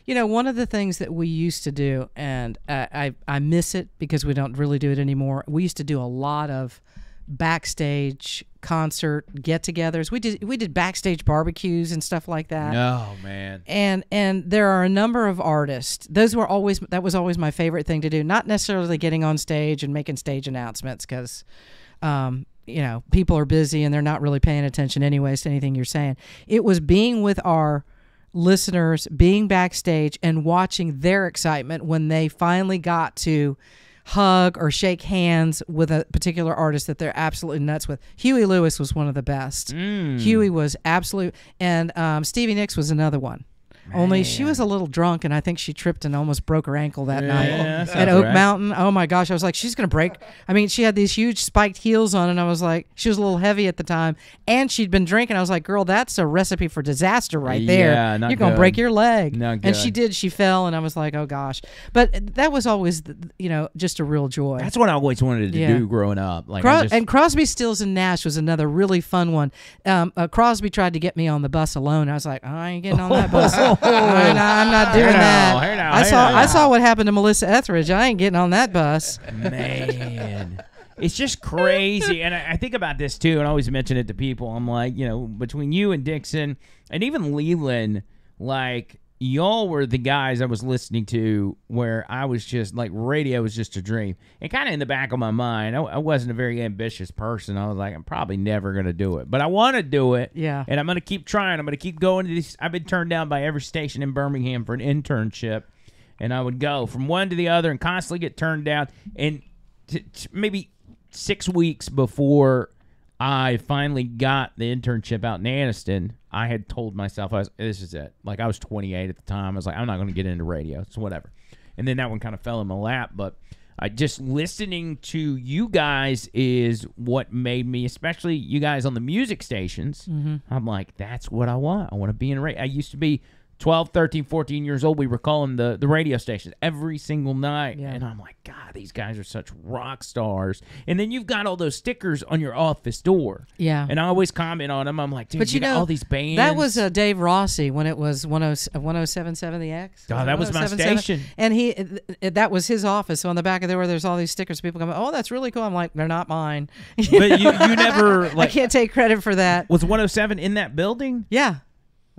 B: You know, one of the things that we used to do, and I miss it because we don't really do it anymore. We used to do a lot of backstage concert get-togethers. We did backstage barbecues and stuff like that.
A: Oh man.
B: And there are a number of artists. That was always my favorite thing to do. Not necessarily getting on stage and making stage announcements because you know, people are busy and they're not really paying attention anyways to anything you're saying. It was being with our listeners, being backstage and watching their excitement when they finally got to hug or shake hands with a particular artist that they're absolutely nuts with. Huey Lewis was one of the best. Huey was absolute, and Stevie Nicks was another one. Only she was a little drunk, and I think she tripped and almost broke her ankle that night at Oak Mountain. Oh, my gosh. I was like, she's going to break. I mean, she had these huge spiked heels on, and I was like, she was a little heavy at the time, and she'd been drinking. I was like, girl, that's a recipe for disaster right there.
A: Yeah, not
B: You're going to
A: good.
B: break your leg.
A: Not
B: And she
A: good.
B: did. She fell, and I was like, oh, gosh. But that was always, you know, just a real joy.
A: That's what I always wanted to do growing up. Like
B: And Crosby, Stills, and Nash was another really fun one. Crosby tried to get me on the bus alone. I was like, I ain't getting on that bus. I'm not doing that. I saw what happened to Melissa Etheridge. I ain't getting on that bus.
A: Man, it's just crazy. And I think about this too, and I always mention it to people. I'm like, you know, between you and Dixon and even Leland, like y'all were the guys I was listening to where I was just like, radio was just a dream. And kind of in the back of my mind, I wasn't a very ambitious person. I was like, I'm probably never going to do it, but I want to do it.
B: Yeah.
A: And I'm going to keep trying. I'm going to keep going to these. I've been turned down by every station in Birmingham for an internship. And I would go from one to the other and constantly get turned down. And maybe 6 weeks before I finally got the internship out in Anniston, I had told myself, this is it. Like, I was 28 at the time. I was like, I'm not going to get into radio. So whatever. And then that one kind of fell in my lap. But just listening to you guys is what made me, especially you guys on the music stations, I'm like, that's what I want. I want to be in radio. I used to be 12, 13, 14 years old. We were calling the radio stations every single night.
B: Yeah.
A: And I'm like, God, these guys are such rock stars. And then you've got all those stickers on your office door.
B: Yeah.
A: And I always comment on them. I'm like, dude,
B: But you
A: got
B: know,
A: all these bands.
B: that was Dave Rossi when it was 1077 The X.
A: Oh, that was my
B: 1077?
A: station.
B: And that was his office. So on the back of there, there's all these stickers. People come, oh, that's really cool. I'm like, they're not mine.
A: But you never, like,
B: I can't take credit for that.
A: was 107 in that building?
B: Yeah.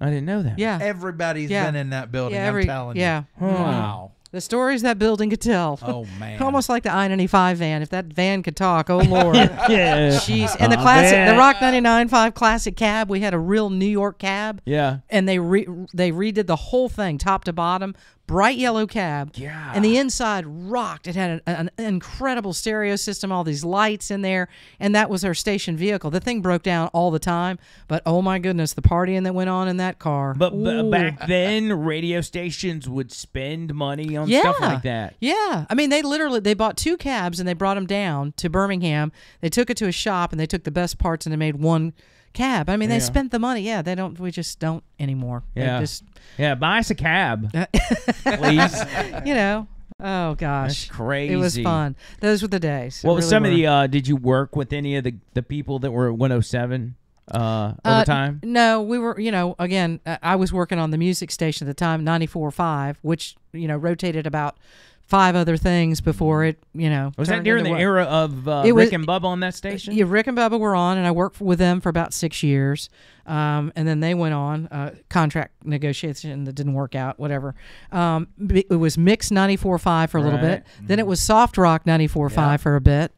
A: I didn't know that.
B: Yeah.
E: Everybody's
B: Yeah.
E: been in that building.
B: Yeah,
E: I'm telling you.
B: yeah.
E: Wow.
B: The stories that building could tell.
E: Oh man.
B: Almost like the I-95 van. If that van could talk, oh Lord.
A: Yeah.
B: Jeez. And the classic, the Rock 99.5 classic cab. We had a real New York cab.
A: Yeah.
B: And they redid the whole thing, top to bottom. Bright yellow cab.
A: Yeah.
B: And the inside rocked. It had an incredible stereo system, all these lights in there. And that was our station vehicle. The thing broke down all the time. But oh my goodness, the partying that went on in that car.
A: But
B: Ooh.
A: back then, radio stations would spend money on stuff like that.
B: Yeah. I mean, they bought 2 cabs and they brought them down to Birmingham. They took it to a shop and they took the best parts and they made one cab. I mean, they spent the money. Yeah, we just don't anymore.
A: Yeah.
B: They just,
A: buy us a cab, please.
B: you know. Oh gosh.
A: That's crazy.
B: It was fun. Those were the days.
A: What was some
B: really
A: of the did you work with any of the people that were at 107? over time?
B: No, we were, again, I was working on the music station at the time, 94.5, which, rotated about 5 other things before it,
A: Was that
B: turned
A: during
B: into
A: the
B: what-
A: era of
B: It was-
A: Rick and Bubba on that station?
B: Yeah, Rick and Bubba were on, and I worked with them for about 6 years. And then they went on, contract negotiation that didn't work out, whatever. It was Mix 94.5 for a little bit. Then it was Soft Rock 94.5 for a bit.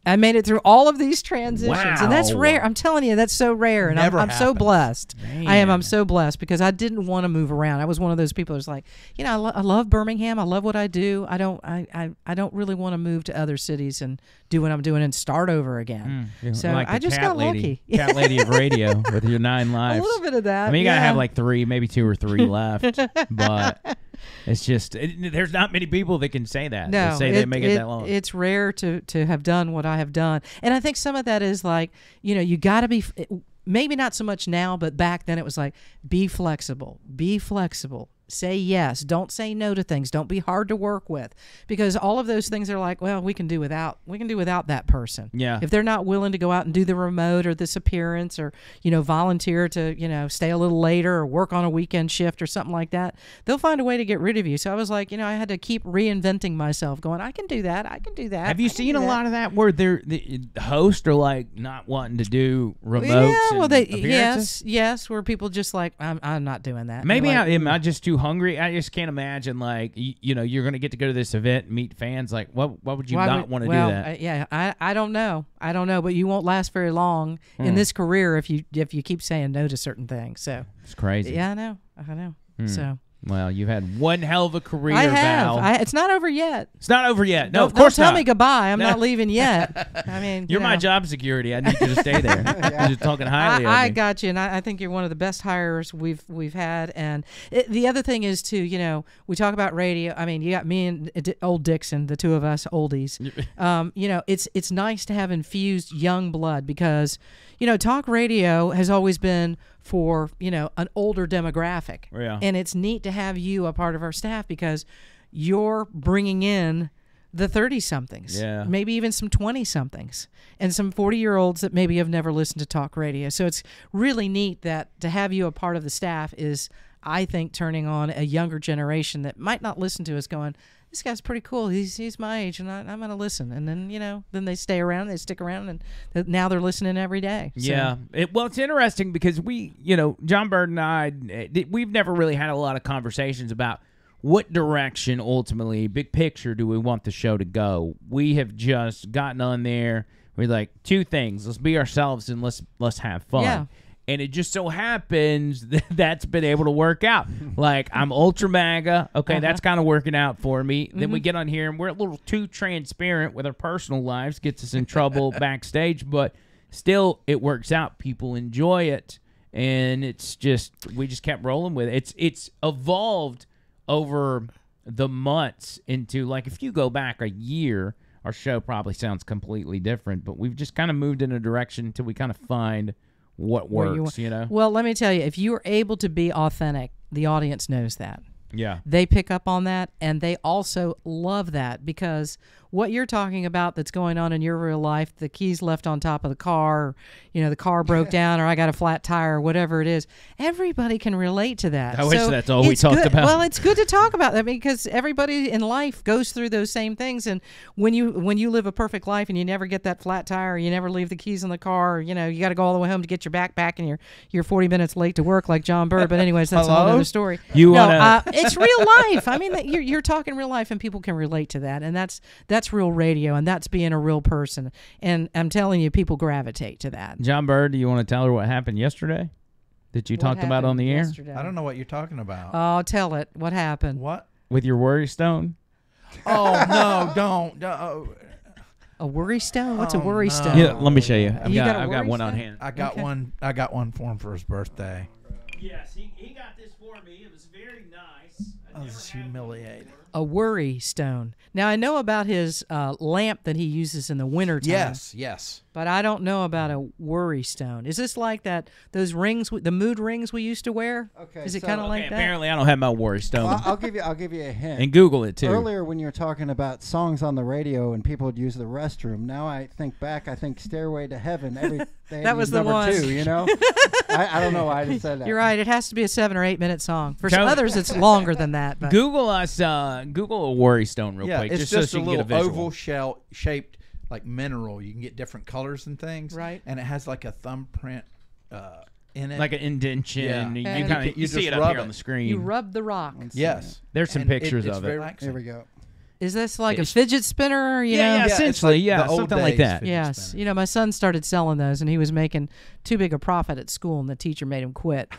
B: I made it through all of these transitions, and that's
A: Wow.
B: rare. I'm telling you, that's so rare, and
E: Never
B: I'm so
E: happens.
B: blessed.
A: Man.
B: I am. I'm so blessed because I didn't want to move around. I was one of those people who's like, I love Birmingham. I love what I do. I don't really want to move to other cities and do what I'm doing and start over again. So
A: Like
B: I
A: the
B: just
A: cat
B: got
A: lady,
B: lucky.
A: cat lady of radio with your 9
B: A
A: lives.
B: little bit of that.
A: I mean, you gotta
B: yeah.
A: have like 3, maybe 2 or 3 left, but it's just there's not many people that can say that.
B: No,
A: They say they make it that long.
B: It's rare to have done what I have done, and I think some of that is like, you got to be. Maybe not so much now, but back then it was like, be flexible, say yes, don't say no to things, don't be hard to work with, because all of those things are like, well, we can do without that person.
A: Yeah.
B: If they're not willing to go out and do the remote or this appearance or volunteer to stay a little later or work on a weekend shift or something like that, they'll find a way to get rid of you. So I was like, I had to keep reinventing myself, going, I can do that.
A: Have you seen a lot of that where the hosts are like not wanting to do remotes?
B: Yeah, well,
A: and appearances?
B: yes, where people just like, I'm not doing that.
A: Maybe
B: Like,
A: am I just too hungry? I just can't imagine like you're going to get to go to this event and meet fans. Like, what would you not want to do that?
B: I don't know, but you won't last very long in this career if you keep saying no to certain things. So
A: It's crazy.
B: yeah, I know. So
A: Well, you've had one hell of a career,
B: I have.
A: Val.
B: It's not over yet.
A: It's not over yet. No,
B: Don't-
A: of course
B: don't tell
A: not.
B: me goodbye. I'm
A: No.
B: not leaving yet. I mean,
A: You're my job security. I need you to stay there. You're just talking highly of
B: I
A: me.
B: got you, and I think you're one of the best hires we've had. And the other thing is too, we talk about radio. I mean, you got me and old Dixon, the two of us oldies. It's nice to have infused young blood because, talk radio has always been for an older demographic.
A: Yeah.
B: And it's neat to have you a part of our staff because you're bringing in the 30-somethings,
A: Yeah.
B: maybe even some 20-somethings, and some 40-year-olds that maybe have never listened to talk radio. So it's really neat that to have you a part of the staff is, I think, turning on a younger generation that might not listen to us going, this guy's pretty cool. He's my age, and I'm going to listen. And then, then they stay around, they stick around, and now they're listening every day. So.
A: Yeah. It's interesting because we, John Bird and I, we've never really had a lot of conversations about what direction ultimately, big picture, do we want the show to go. We have just gotten on there. We're like, 2 things. Let's be ourselves and let's have fun.
B: Yeah.
A: And it just so happens that that's been able to work out. Like, I'm ultra MAGA. Okay, that's kind of working out for me. Then we get on here, and we're a little too transparent with our personal lives. Gets us in trouble backstage. But still, it works out. People enjoy it. And it's just, we just kept rolling with it. It's evolved over the months into, like, if you go back a year, our show probably sounds completely different. But we've just kind of moved in a direction until we kind of find what works,
B: Well, let me tell you, if you are able to be authentic, the audience knows that.
A: Yeah.
B: They pick up on that, and they also love that because what you're talking about that's going on in your real life, the keys left on top of the car, or, the car broke down, or I got a flat tire, or whatever it is, everybody can relate to that.
A: I wish that's all we
B: it's
A: talked
B: good.
A: about.
B: Well, it's good to talk about that because everybody in life goes through those same things, and when you live a perfect life and you never get that flat tire, or you never leave the keys in the car, or, you got to go all the way home to get your backpack, and you're 40 minutes late to work like John Bird. But anyways, that's a whole other story. It's real life. I mean, you're talking real life, and people can relate to that, and that's real radio, and that's being a real person. And I'm telling you, people gravitate to that.
A: John Bird, do you want to tell her what happened yesterday that you talked about on the air?
B: Yesterday?
E: I don't know what you're talking about.
B: Oh, tell it. What happened?
E: What?
A: With your worry stone?
E: Oh, no, don't.
B: A worry stone? What's a worry
E: no.
B: stone?
A: Yeah, let me show you. I've
B: got a
A: got
B: worry
A: one on
B: stone?
A: hand.
E: I got one. I got one for him for his birthday.
A: Yes, he got this for me. It was very nice.
E: I was humiliated.
B: a worry stone. Now, I know about his lamp that he uses in the wintertime.
E: Yes.
B: But I don't know about a worry stone. Is this like that? Those rings, the mood rings we used to wear?
C: Okay.
B: Is it kind of like that?
A: Apparently, I don't have my worry stone.
C: Well, I'll give you a hint.
A: And Google it too.
C: Earlier, when you were talking about songs on the radio and people would use the restroom, now I think back. I think "Stairway to Heaven."
B: That was the
C: number
B: one.
C: 2. You know, I don't know why I just said that.
B: You're right. It has to be a 7 or 8 minute song. For some others, it's longer than that. But.
A: Google a worry stone real quick.
E: It's
A: just so
E: a
A: you can
E: little
A: get a visual.
E: oval shell shaped like mineral. You can get different colors and things.
B: Right.
E: And it has like a thumbprint in it.
A: Like an indentation.
E: Yeah.
A: You kind of
E: you
A: see
E: just
A: it up
E: rub
A: here
E: it.
A: on the screen.
B: You rub the rock.
E: Yes.
A: There's some
E: And
A: pictures
E: it's
A: of
E: very
A: it.
E: relaxing.
C: Here we go.
B: Is this like a fidget spinner? You know?
A: Yeah,
E: it's
A: essentially,
E: like
A: yeah,
E: the old
A: something like
E: days
A: that.
E: fidget
B: Yes.
E: spinner.
B: You know, my son started selling those, and he was making too big a profit at school, and the teacher made him quit.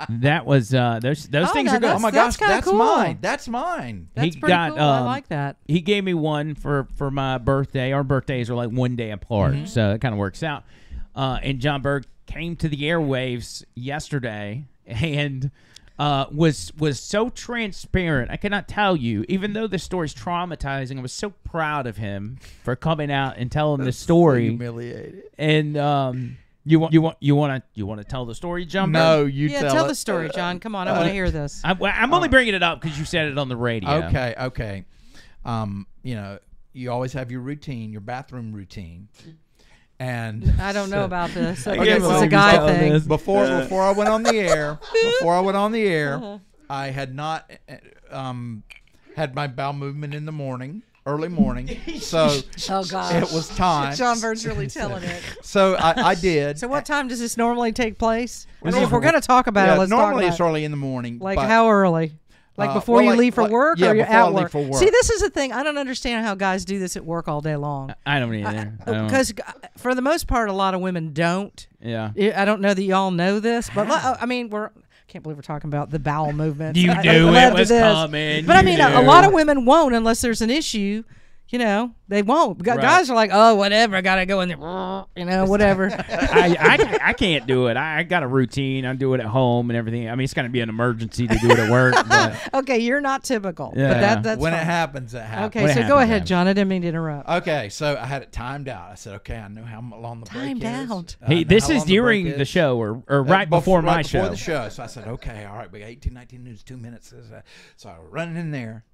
A: That was those things
B: no,
A: are good.
E: Oh my
B: That's
E: gosh,
B: kinda
E: that's
B: cool.
E: mine. That's mine.
B: That's
A: He
B: pretty
A: got,
B: cool. I like that.
A: He gave me one for my birthday. Our birthdays are like one day apart, so it kind of works out. And John Berg came to the airwaves yesterday and was so transparent. I cannot tell you, even though the story's traumatizing, I was so proud of him for coming out and telling this story.
E: Humiliated.
A: And you want to tell the story, John Berg?
E: No, you
B: Tell
E: it.
B: the story, John. Come on, I want to hear this.
A: I'm only bringing it up because you said it on the radio.
E: Okay. You know, you always have your routine, your bathroom routine. And
B: I don't know about this. I
A: can't
B: guess it's
A: believe
B: a
A: you
B: guy
A: told
B: thing.
A: this.
E: before I went on the air, I had not had my bowel movement in the morning, early morning. So
B: Oh gosh,
E: it was time.
B: John Bird's really telling it.
E: So I did.
B: So what time does this normally take place? I mean, if we're going to talk about it, let's
E: normally
B: talk
E: it's
B: about
E: early in the morning.
B: like
E: but
B: how early? Like before
E: well,
B: you
E: like-
B: leave for
E: like-
B: work,
E: yeah,
B: or you're
E: before I
B: at
E: leave
B: work?
E: for work.
B: See, this is the thing. I don't understand how guys do this at work all day long.
A: I don't either. I don't-
B: Because for the most part, a lot of women don't.
A: yeah.
B: I don't know that y'all know this, but I mean, can't believe we're talking about the bowel movement.
A: You
B: I
A: knew
B: led
A: it
B: to
A: was
B: this.
A: coming.
B: But I
A: You
B: mean,
A: knew.
B: a lot of women won't unless there's an issue. You know, they won't. Guys are like, oh, whatever. I got to go in there. You know, whatever.
A: I can't do it. I got a routine. I do it at home and everything. I mean, it's going to be an emergency to do it at work. But
B: Okay, you're not typical.
A: Yeah.
B: But that's
E: when
B: fine.
E: it happens, it happens.
B: Okay,
A: When it
B: so go
A: happens,
B: ahead,
A: it
B: John. I didn't mean to interrupt.
E: Okay, so I had it timed out. I said, okay, I know how long the break
B: Timed
E: is.
B: out.
E: I know
A: this
E: how
A: is
E: long the break
A: during the
E: is.
A: show or right before my
E: right
A: show.
E: Before the show. So I said, okay, all right, we got 18, 19 minutes, 2 minutes. So I run in there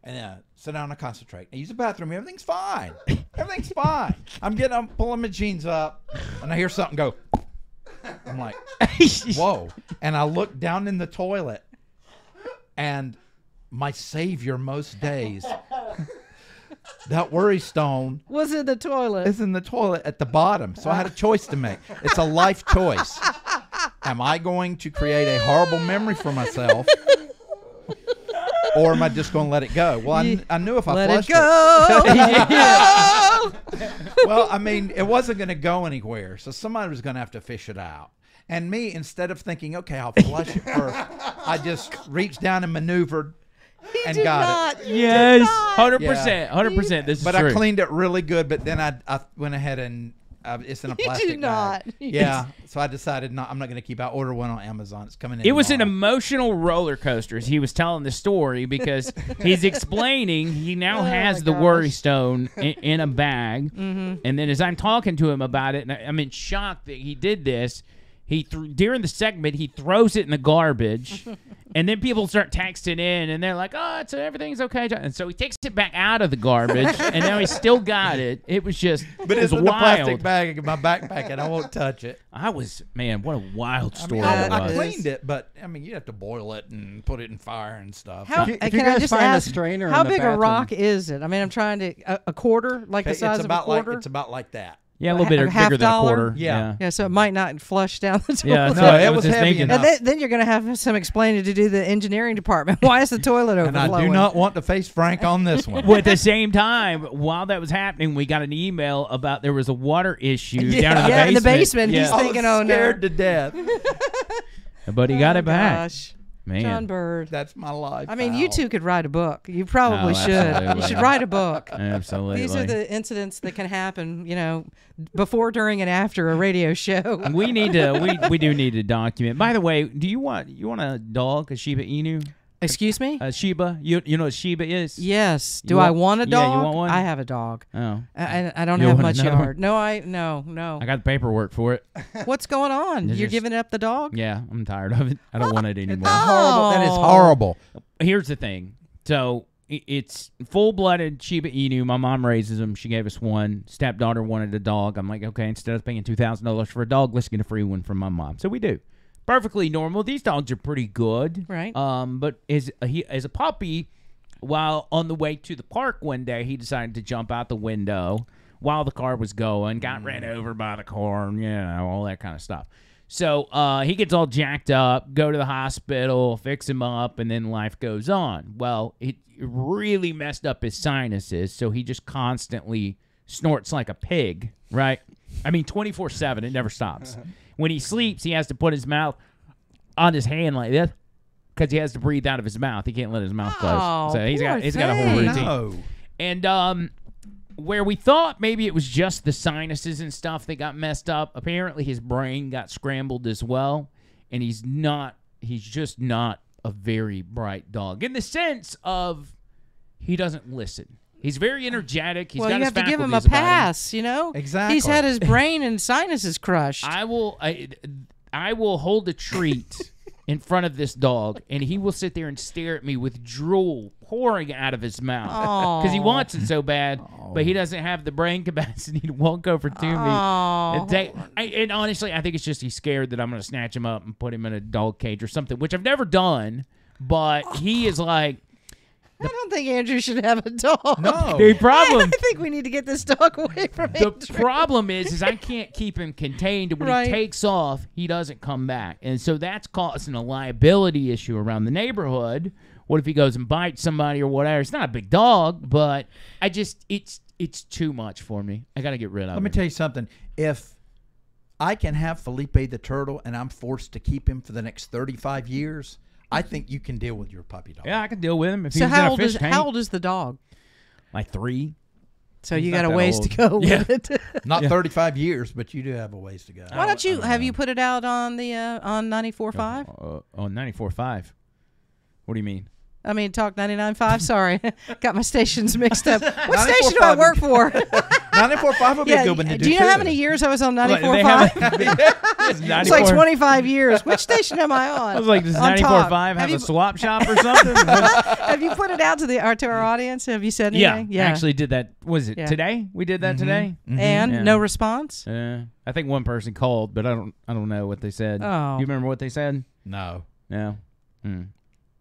E: and sit down and concentrate. I use the bathroom. Everything's fine. Everything's fine. I'm pulling my jeans up, and I hear something go. I'm like, whoa. And I look down in the toilet, and my savior most days, that worry stone,
B: Was in the toilet.
E: is in the toilet at the bottom. So I had a choice to make. It's a life choice. Am I going to create a horrible memory for myself? Or am I just going to let it go? Well, I knew if I
B: Let it
E: flushed
B: go.
E: well, I mean, it wasn't going to go anywhere. So somebody was going to have to fish it out. And me, instead of thinking, okay, I'll flush it first, I just reached down and maneuvered and
B: Did
E: got
B: not.
E: it.
B: You
A: Yes,
B: did not.
A: 100%, 100%. This is
E: But
A: true.
E: I cleaned it really good. But then I went ahead and it's in a
B: You
E: plastic
B: do not.
E: bag. Yeah. So I decided I'm not going to keep. I ordered one on Amazon. It's coming in.
A: It was an
E: tomorrow.
A: emotional roller coaster as he was telling the story because he's explaining he now has the worry stone in a bag. And then as I'm talking to him about it, and I'm in shock that he did this, during the segment, he throws it in the garbage. And then people start texting in, and they're like, oh, everything's okay. And so he takes it back out of the garbage, and now he's still got it. It was just,
E: But
A: it
E: it's
A: was
E: in the
A: wild.
E: plastic bag in my backpack, and I won't touch it.
A: Man, what a wild story
B: that
A: that
E: I
A: was.
E: cleaned it, but I mean, you have to boil it and put it in fire and stuff.
B: How,
C: If you
B: can
C: guys
B: I just
C: find a
B: ask,
C: strainer
B: how
C: in the
B: big a
C: bathroom-
B: rock is it? I mean, I'm trying to, a quarter, like the size
E: it's
B: of a
E: about
B: quarter?
E: it's about like that.
A: Yeah, a little bit
B: a half
A: bigger than a
B: dollar?
A: quarter.
E: Yeah.
B: Yeah, so it might not flush down the toilet.
A: Yeah, that's
E: No,
A: what I
E: it
A: was
E: was
A: just
E: heavy
A: thinking.
E: enough.
B: And then you're going to have some explaining to do the engineering department. Why is the toilet
E: And
B: overflowing?
E: I do not want to face Frank on this one.
A: Well, at the same time, while that was happening, we got an email about there was a water issue down in the
B: Yeah,
A: basement.
B: in the basement. He's
A: Yeah.
B: thinking,
E: I
B: oh,
E: was
B: no.
E: scared to death.
A: But he got it back.
B: Gosh.
A: Man.
B: John Bird.
E: That's my life.
B: I mean, you
E: pal.
B: two could write a book. You probably
A: Oh,
B: should.
A: absolutely.
B: You should write a book.
A: Absolutely.
B: These are the incidents that can happen, before, during, and after a radio show.
A: we need to we do need to document. By the way, do you want a dog, a Shiba Inu?
B: Excuse me?
A: Shiba. You know what Shiba is?
B: Yes.
A: You
B: Do I want a dog?
A: Yeah, you want one?
B: I have a dog.
A: Oh.
B: I don't
A: You
B: have
A: want
B: much
A: another
B: yard. No.
A: I got the paperwork for it.
B: What's going on?
A: It's
B: You're
A: just-
B: giving up the dog?
A: Yeah, I'm tired of it. I don't want it anymore.
E: Horrible. That is
B: Oh.
E: horrible.
A: Here's the thing. So it's full-blooded Shiba Inu. My mom raises them. She gave us one. Stepdaughter wanted a dog. I'm like, okay, instead of paying $2,000 for a dog, let's get a free one from my mom. So we do. Perfectly normal. These dogs are pretty good.
B: Right.
A: But as a puppy, while on the way to the park one day, he decided to jump out the window while the car was going, got ran over by the car, and, all that kind of stuff. So he gets all jacked up, go to the hospital, fix him up, and then life goes on. Well, it really messed up his sinuses, so he just constantly snorts like a pig, right? I mean, 24/7, it never stops. When he sleeps, he has to put his mouth on his hand like this because he has to breathe out of his mouth. He can't let his mouth close.
B: Oh,
A: So he's got a whole
B: thing.
A: routine.
E: No.
A: And where we thought maybe it was just the sinuses and stuff that got messed up, apparently his brain got scrambled as well, and he's just not a very bright dog in the sense of he doesn't listen. He's very energetic. He's
B: Well,
A: got
B: you
A: his
B: have to give him a
A: faculties about him.
B: pass,
E: Exactly.
B: He's had his brain and sinuses crushed.
A: I will hold a treat in front of this dog, and he will sit there and stare at me with drool pouring out of his mouth because he wants it so bad, but he doesn't have the brain capacity to walk over to me. And honestly, I think it's just he's scared that I'm going to snatch him up and put him in a dog cage or something, which I've never done, but he is like,
B: I don't think Andrew should have a dog.
E: No.
A: the problem.
B: I think we need to get this dog away from
A: The
B: Andrew.
A: problem is I can't keep him contained. And when
B: Right.
A: he takes off, he doesn't come back. And so that's causing a liability issue around the neighborhood. What if he goes and bites somebody or whatever? It's not a big dog, but it's too much for me. I got to get rid of him.
E: Let me tell you something. If I can have Felipe the turtle and I'm forced to keep him for the next 35 years, I think you can deal with your puppy dog.
A: Yeah, I can deal with him. If
B: So
A: he's in
B: how
A: a
B: old
A: fish
B: is
A: tank,
B: how old is the dog?
A: like 3.
B: So
A: He's
B: you
A: not
B: got a
A: that
B: ways
A: old.
B: to go
A: Yeah.
B: with it.
E: Not 35 years, but you do have a ways to go.
B: Why don't you have you put it out on the on 94.5?
A: On 94.5. What do you mean?
B: I mean, Talk 99.5. Sorry, got my stations mixed up. What station do I
E: 94.5
B: work for?
E: 94.5 would be a good one to do.
B: Do you know how
E: too.
B: many years I was on
A: They
B: 94.5? It's like 25 years. Which station am I on?
A: I was like, does
B: On Talk.
A: 94.5 have
B: you,
A: a swap shop or something?
B: Have you put it out to our audience? Have you said anything?
A: Yeah, actually did that. Was it
B: Yeah.
A: today? We did that today.
B: And
A: Yeah.
B: no response.
A: I think one person called, but I don't know what they said.
B: Oh.
A: You remember what they said?
E: No.
A: No.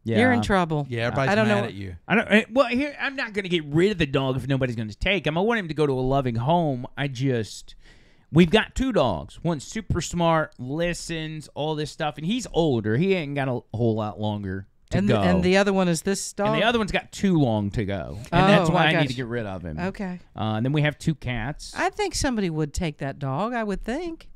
A: Yeah.
B: You're in trouble.
E: Yeah, everybody's
B: I don't
E: mad
B: know.
E: at you.
A: I don't. Well, here I'm not going to get rid of the dog if nobody's going to take him. I want him to go to a loving home. We've got 2 dogs. One's super smart, listens, all this stuff, and he's older. He ain't got a whole lot longer to go.
B: And the other one is this dog.
A: And the other one's got too long to go, and
B: Oh,
A: that's why
B: I
A: I
B: got
A: need to
B: you.
A: get rid of him.
B: Okay.
A: And then we have 2 cats.
B: I think somebody would take that dog. I would think.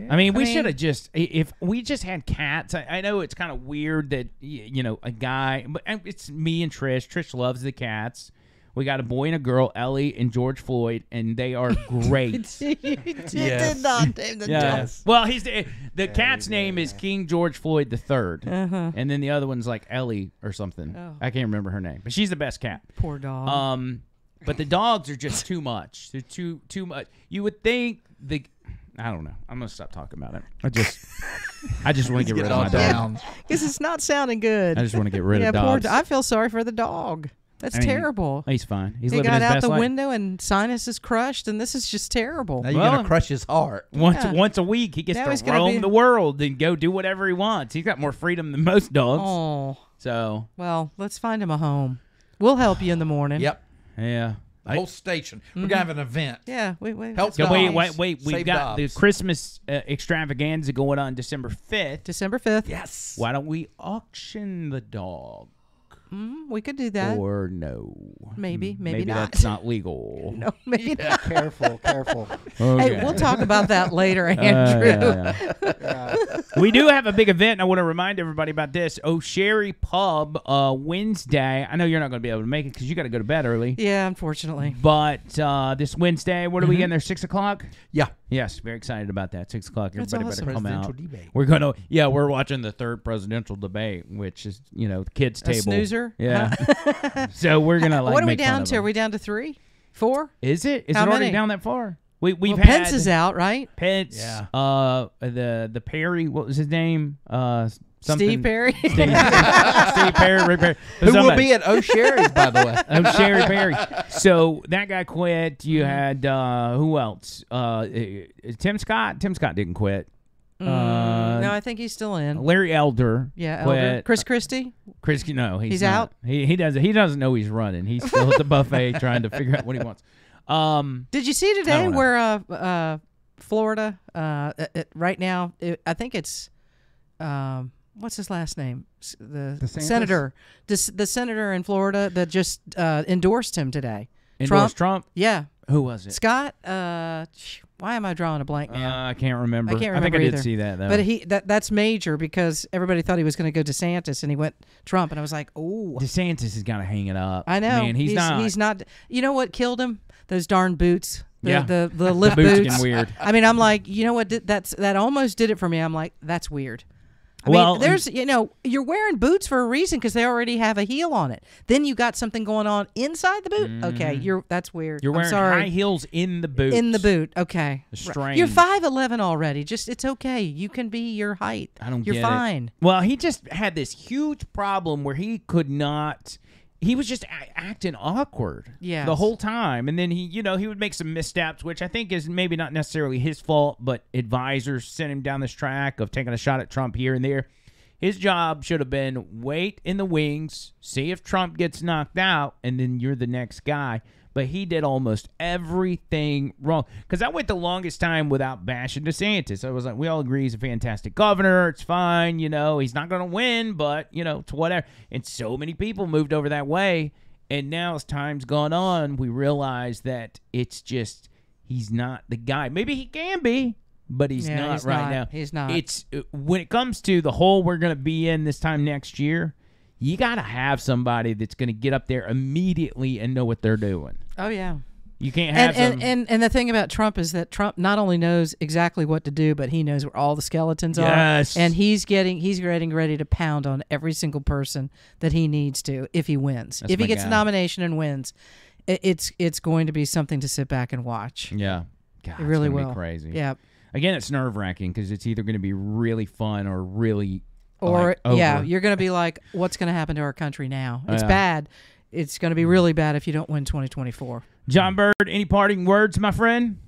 A: I mean, we
B: I mean-
A: should have if we just had cats. I know it's kind of weird that a guy, but it's me and Trish. Trish loves the cats. We got a boy and a girl, Ellie and George Floyd, and they are great.
B: You
E: Yes.
B: did not name the dog.
E: Yes.
A: Well, the cat's name is King George Floyd III, and then the other one's like Ellie or something.
B: Oh.
A: I can't remember her name, but she's the best cat.
B: Poor dog.
A: But the dogs are just too much. They're too much. You would think I don't know. I'm gonna stop talking about it. I just want to get rid of my dog.
B: Because it's not sounding good.
A: I just want to get rid
B: yeah,
A: of
B: poor.
A: dogs.
B: I feel sorry for the dog. That's
A: I mean,
B: terrible.
A: He's fine. He's
B: He
A: living
B: got
A: his
B: out
A: best
B: the
A: life.
B: window and sinus is crushed, and this is just terrible.
E: Now you're
A: Well,
E: going to crush his heart.
A: Once a week, he gets
B: Now he's
A: to
B: gonna
A: roam
B: be-
A: the world and go do whatever he wants. He's got more freedom than most dogs.
B: Oh,
A: So
B: well, let's find him a home. We'll help you in the morning.
E: Yep.
A: yeah.
E: The whole station. We're going to have an event.
B: Yeah.
E: Help
B: let's
A: Yeah,
B: go.
E: dogs.
A: wait. We've
E: Save
A: got the
E: dogs.
A: Christmas extravaganza going on December 5th.
B: December 5th.
A: Why don't we auction the dog?
B: We could do that.
A: Or no?
B: maybe
A: maybe
B: not.
A: that's not legal.
B: No, maybe not.
C: Careful.
A: Okay.
B: Hey, we'll talk about that later, Andrew.
C: Yeah.
A: We do have a big event. I want to remind everybody about this. O'Sherry Pub Wednesday. I know you're not going to be able to make it because you got to go to bed early.
B: Yeah, unfortunately.
A: But this Wednesday, what are we getting there? 6 o'clock?
E: Yeah.
A: Yes, very excited about that. 6 o'clock.
B: That's
A: Everybody
B: awesome.
A: better come out.
E: Presidential debate.
A: We're gonna, we're watching the third presidential debate, which is, the kids'
B: A
A: table.
B: snoozer?
A: Yeah. So we're gonna
B: What are we
A: make fun
B: down
A: of
B: to? Are
A: them.
B: we down to 3? 4?
A: Is it? Is
B: How
A: it already
B: many?
A: down that far? We've
B: Well,
A: had
B: Pence is out, right?
A: Pence.
E: Yeah.
A: The Perry. What was his name? Something.
B: Steve Perry.
A: Steve Perry. Rick Perry.
E: Who will
A: Somebody.
E: be at O'Sherry's, by the way?
A: O'Sherry Perry. So that guy quit. You had who else? Tim Scott. Tim Scott didn't quit.
B: No, I think he's still in.
A: Larry Elder.
B: Yeah,
A: quit.
B: Elder. Chris Christie?
A: Chris, no,
B: He's
A: not.
B: out?
A: He doesn't know he's running. He's still at the buffet trying to figure out what he wants.
B: Did you see today
A: don't know.
B: where Florida, right now, I think it's, what's his last name? The
C: DeSantis?
B: senator. The senator in Florida that just endorsed him today.
A: Endorsed Trump?
B: Yeah.
A: Who was it?
B: Scott, why am I drawing a blank now?
A: I can't remember.
B: I can't
A: I think
B: remember
A: I did
B: either.
A: see that though.
B: But that's major because everybody thought he was going to go DeSantis and he went Trump, and I was like, oh.
A: DeSantis has got to hang it up.
B: I know.
A: Man, he's not.
B: He's not. You know what killed him? Those darn boots.
A: Yeah.
B: The lift
A: boots
B: boots.
A: getting weird.
B: I mean, I'm like, you know what? That almost did it for me. I'm like, that's weird. I
A: Well,
B: mean, there's, you're wearing boots for a reason because they already have a heel on it. Then you got something going on inside the boot. Okay, that's weird.
A: You're
B: I'm
A: wearing
B: sorry.
A: high heels in the boots.
B: In the boot. Okay.
A: Strange.
B: You're 5'11" already. It's okay. You can be your height.
A: I don't
B: You're
A: get
B: fine.
A: it. Well, he just had this huge problem where he could not. He was just acting awkward
B: Yes.
A: the whole time. And then he would make some missteps, which I think is maybe not necessarily his fault, but advisors sent him down this track of taking a shot at Trump here and there. His job should have been wait in the wings, see if Trump gets knocked out, and then you're the next guy. But he did almost everything wrong. Because I went the longest time without bashing DeSantis. I was like, we all agree he's a fantastic governor. It's fine. He's not going to win, but, it's whatever. And so many people moved over that way. And now as time's gone on, we realize that it's just he's not the guy. Maybe he can be, but he's not right now.
B: He's not.
A: It's when it comes to the hole we're going to be in this time next year, you got to have somebody that's going to get up there immediately and know what they're doing.
B: Oh, yeah.
A: You can't have
B: and the thing about Trump is that Trump not only knows exactly what to do, but he knows where all the skeletons
A: Yes.
B: are. And he's getting ready to pound on every single person that he needs to if he wins.
A: That's
B: if he
A: my
B: gets
A: guy.
B: a nomination and wins, it's going to be something to sit back and watch.
A: Yeah. God,
B: It really
A: it's gonna
B: will.
A: be crazy.
B: Yeah.
A: Again, it's nerve-wracking because it's either going to be really fun or really
B: Or
A: over.
B: you're going to be like, what's going to happen to our country now? It's
A: Yeah.
B: bad. It's going to be really bad if you don't win 2024.
A: John Bird, any parting words, my friend?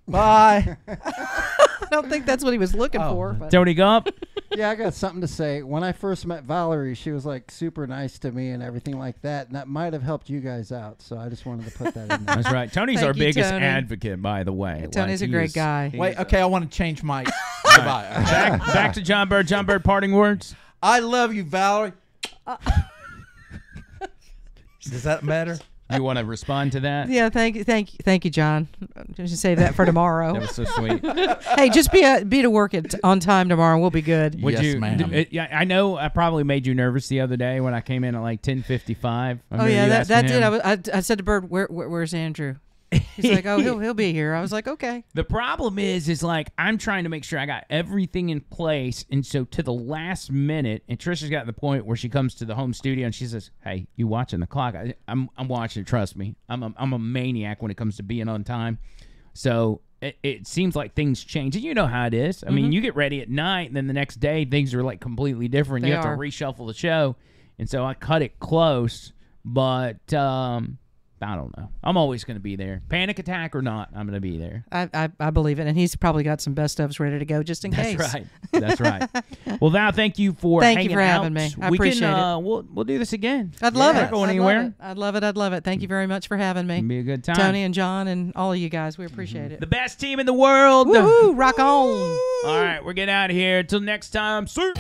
E: Bye.
B: I don't think that's what he was looking for. But.
A: Tony Gump?
C: Yeah, I got something to say. When I first met Valerie, she was like super nice to me and everything like that, and that might have helped you guys out. So I just wanted to put that in there.
A: That's right. Tony's
B: Thank
A: our
B: you,
A: biggest
B: Tony.
A: advocate, by the way.
B: Tony's a
A: he
B: great
A: is-
B: guy.
A: he
E: Wait,
A: is-
E: okay, I want to change my goodbye.
A: Back to John Bird. John Bird, parting words?
E: I love you, Valerie. Does that matter?
A: You want to respond to that?
B: Yeah, thank you, John. Just save that for tomorrow.
A: That was so sweet.
B: Hey, just be to work on time tomorrow. We'll be good.
A: Would
E: Yes,
A: you,
E: ma'am.
A: Yeah, I know I probably made you nervous the other day when I came in at like 10:55.
B: Oh yeah, that did. I said to Bird, where's Andrew? He's like, oh, he'll be here. I was like, okay.
A: The problem is like I'm trying to make sure I got everything in place, and so to the last minute, and Trisha's got to the point where she comes to the home studio and she says, "Hey, you watching the clock? I'm watching. Trust me, I'm a maniac when it comes to being on time." So it seems like things change, and you know how it is. I mean, you get ready at night, and then the next day things are like completely different.
B: They
A: You have
B: are.
A: to reshuffle the show, and so I cut it close, but. I don't know. I'm always going to be there. Panic attack or not, I'm going to be there.
B: I believe it, and he's probably got some best ofs ready to go just in case.
A: That's right. That's right. Well, Val, thank you for
B: Thank you
A: hanging
B: for
A: out.
B: having me. I
A: we
B: appreciate
A: can,
B: it.
A: We'll do this again.
B: I'd love
A: Not
B: it.
A: going
B: I'd
A: anywhere.
B: love it. I'd love it. Thank you very much for having me.
A: It'll be a good time.
B: Tony and John and all of you guys. We appreciate it.
A: The best team in the world.
B: Woohoo! Rock on.
A: All right, we're getting out of here. Until next time. See.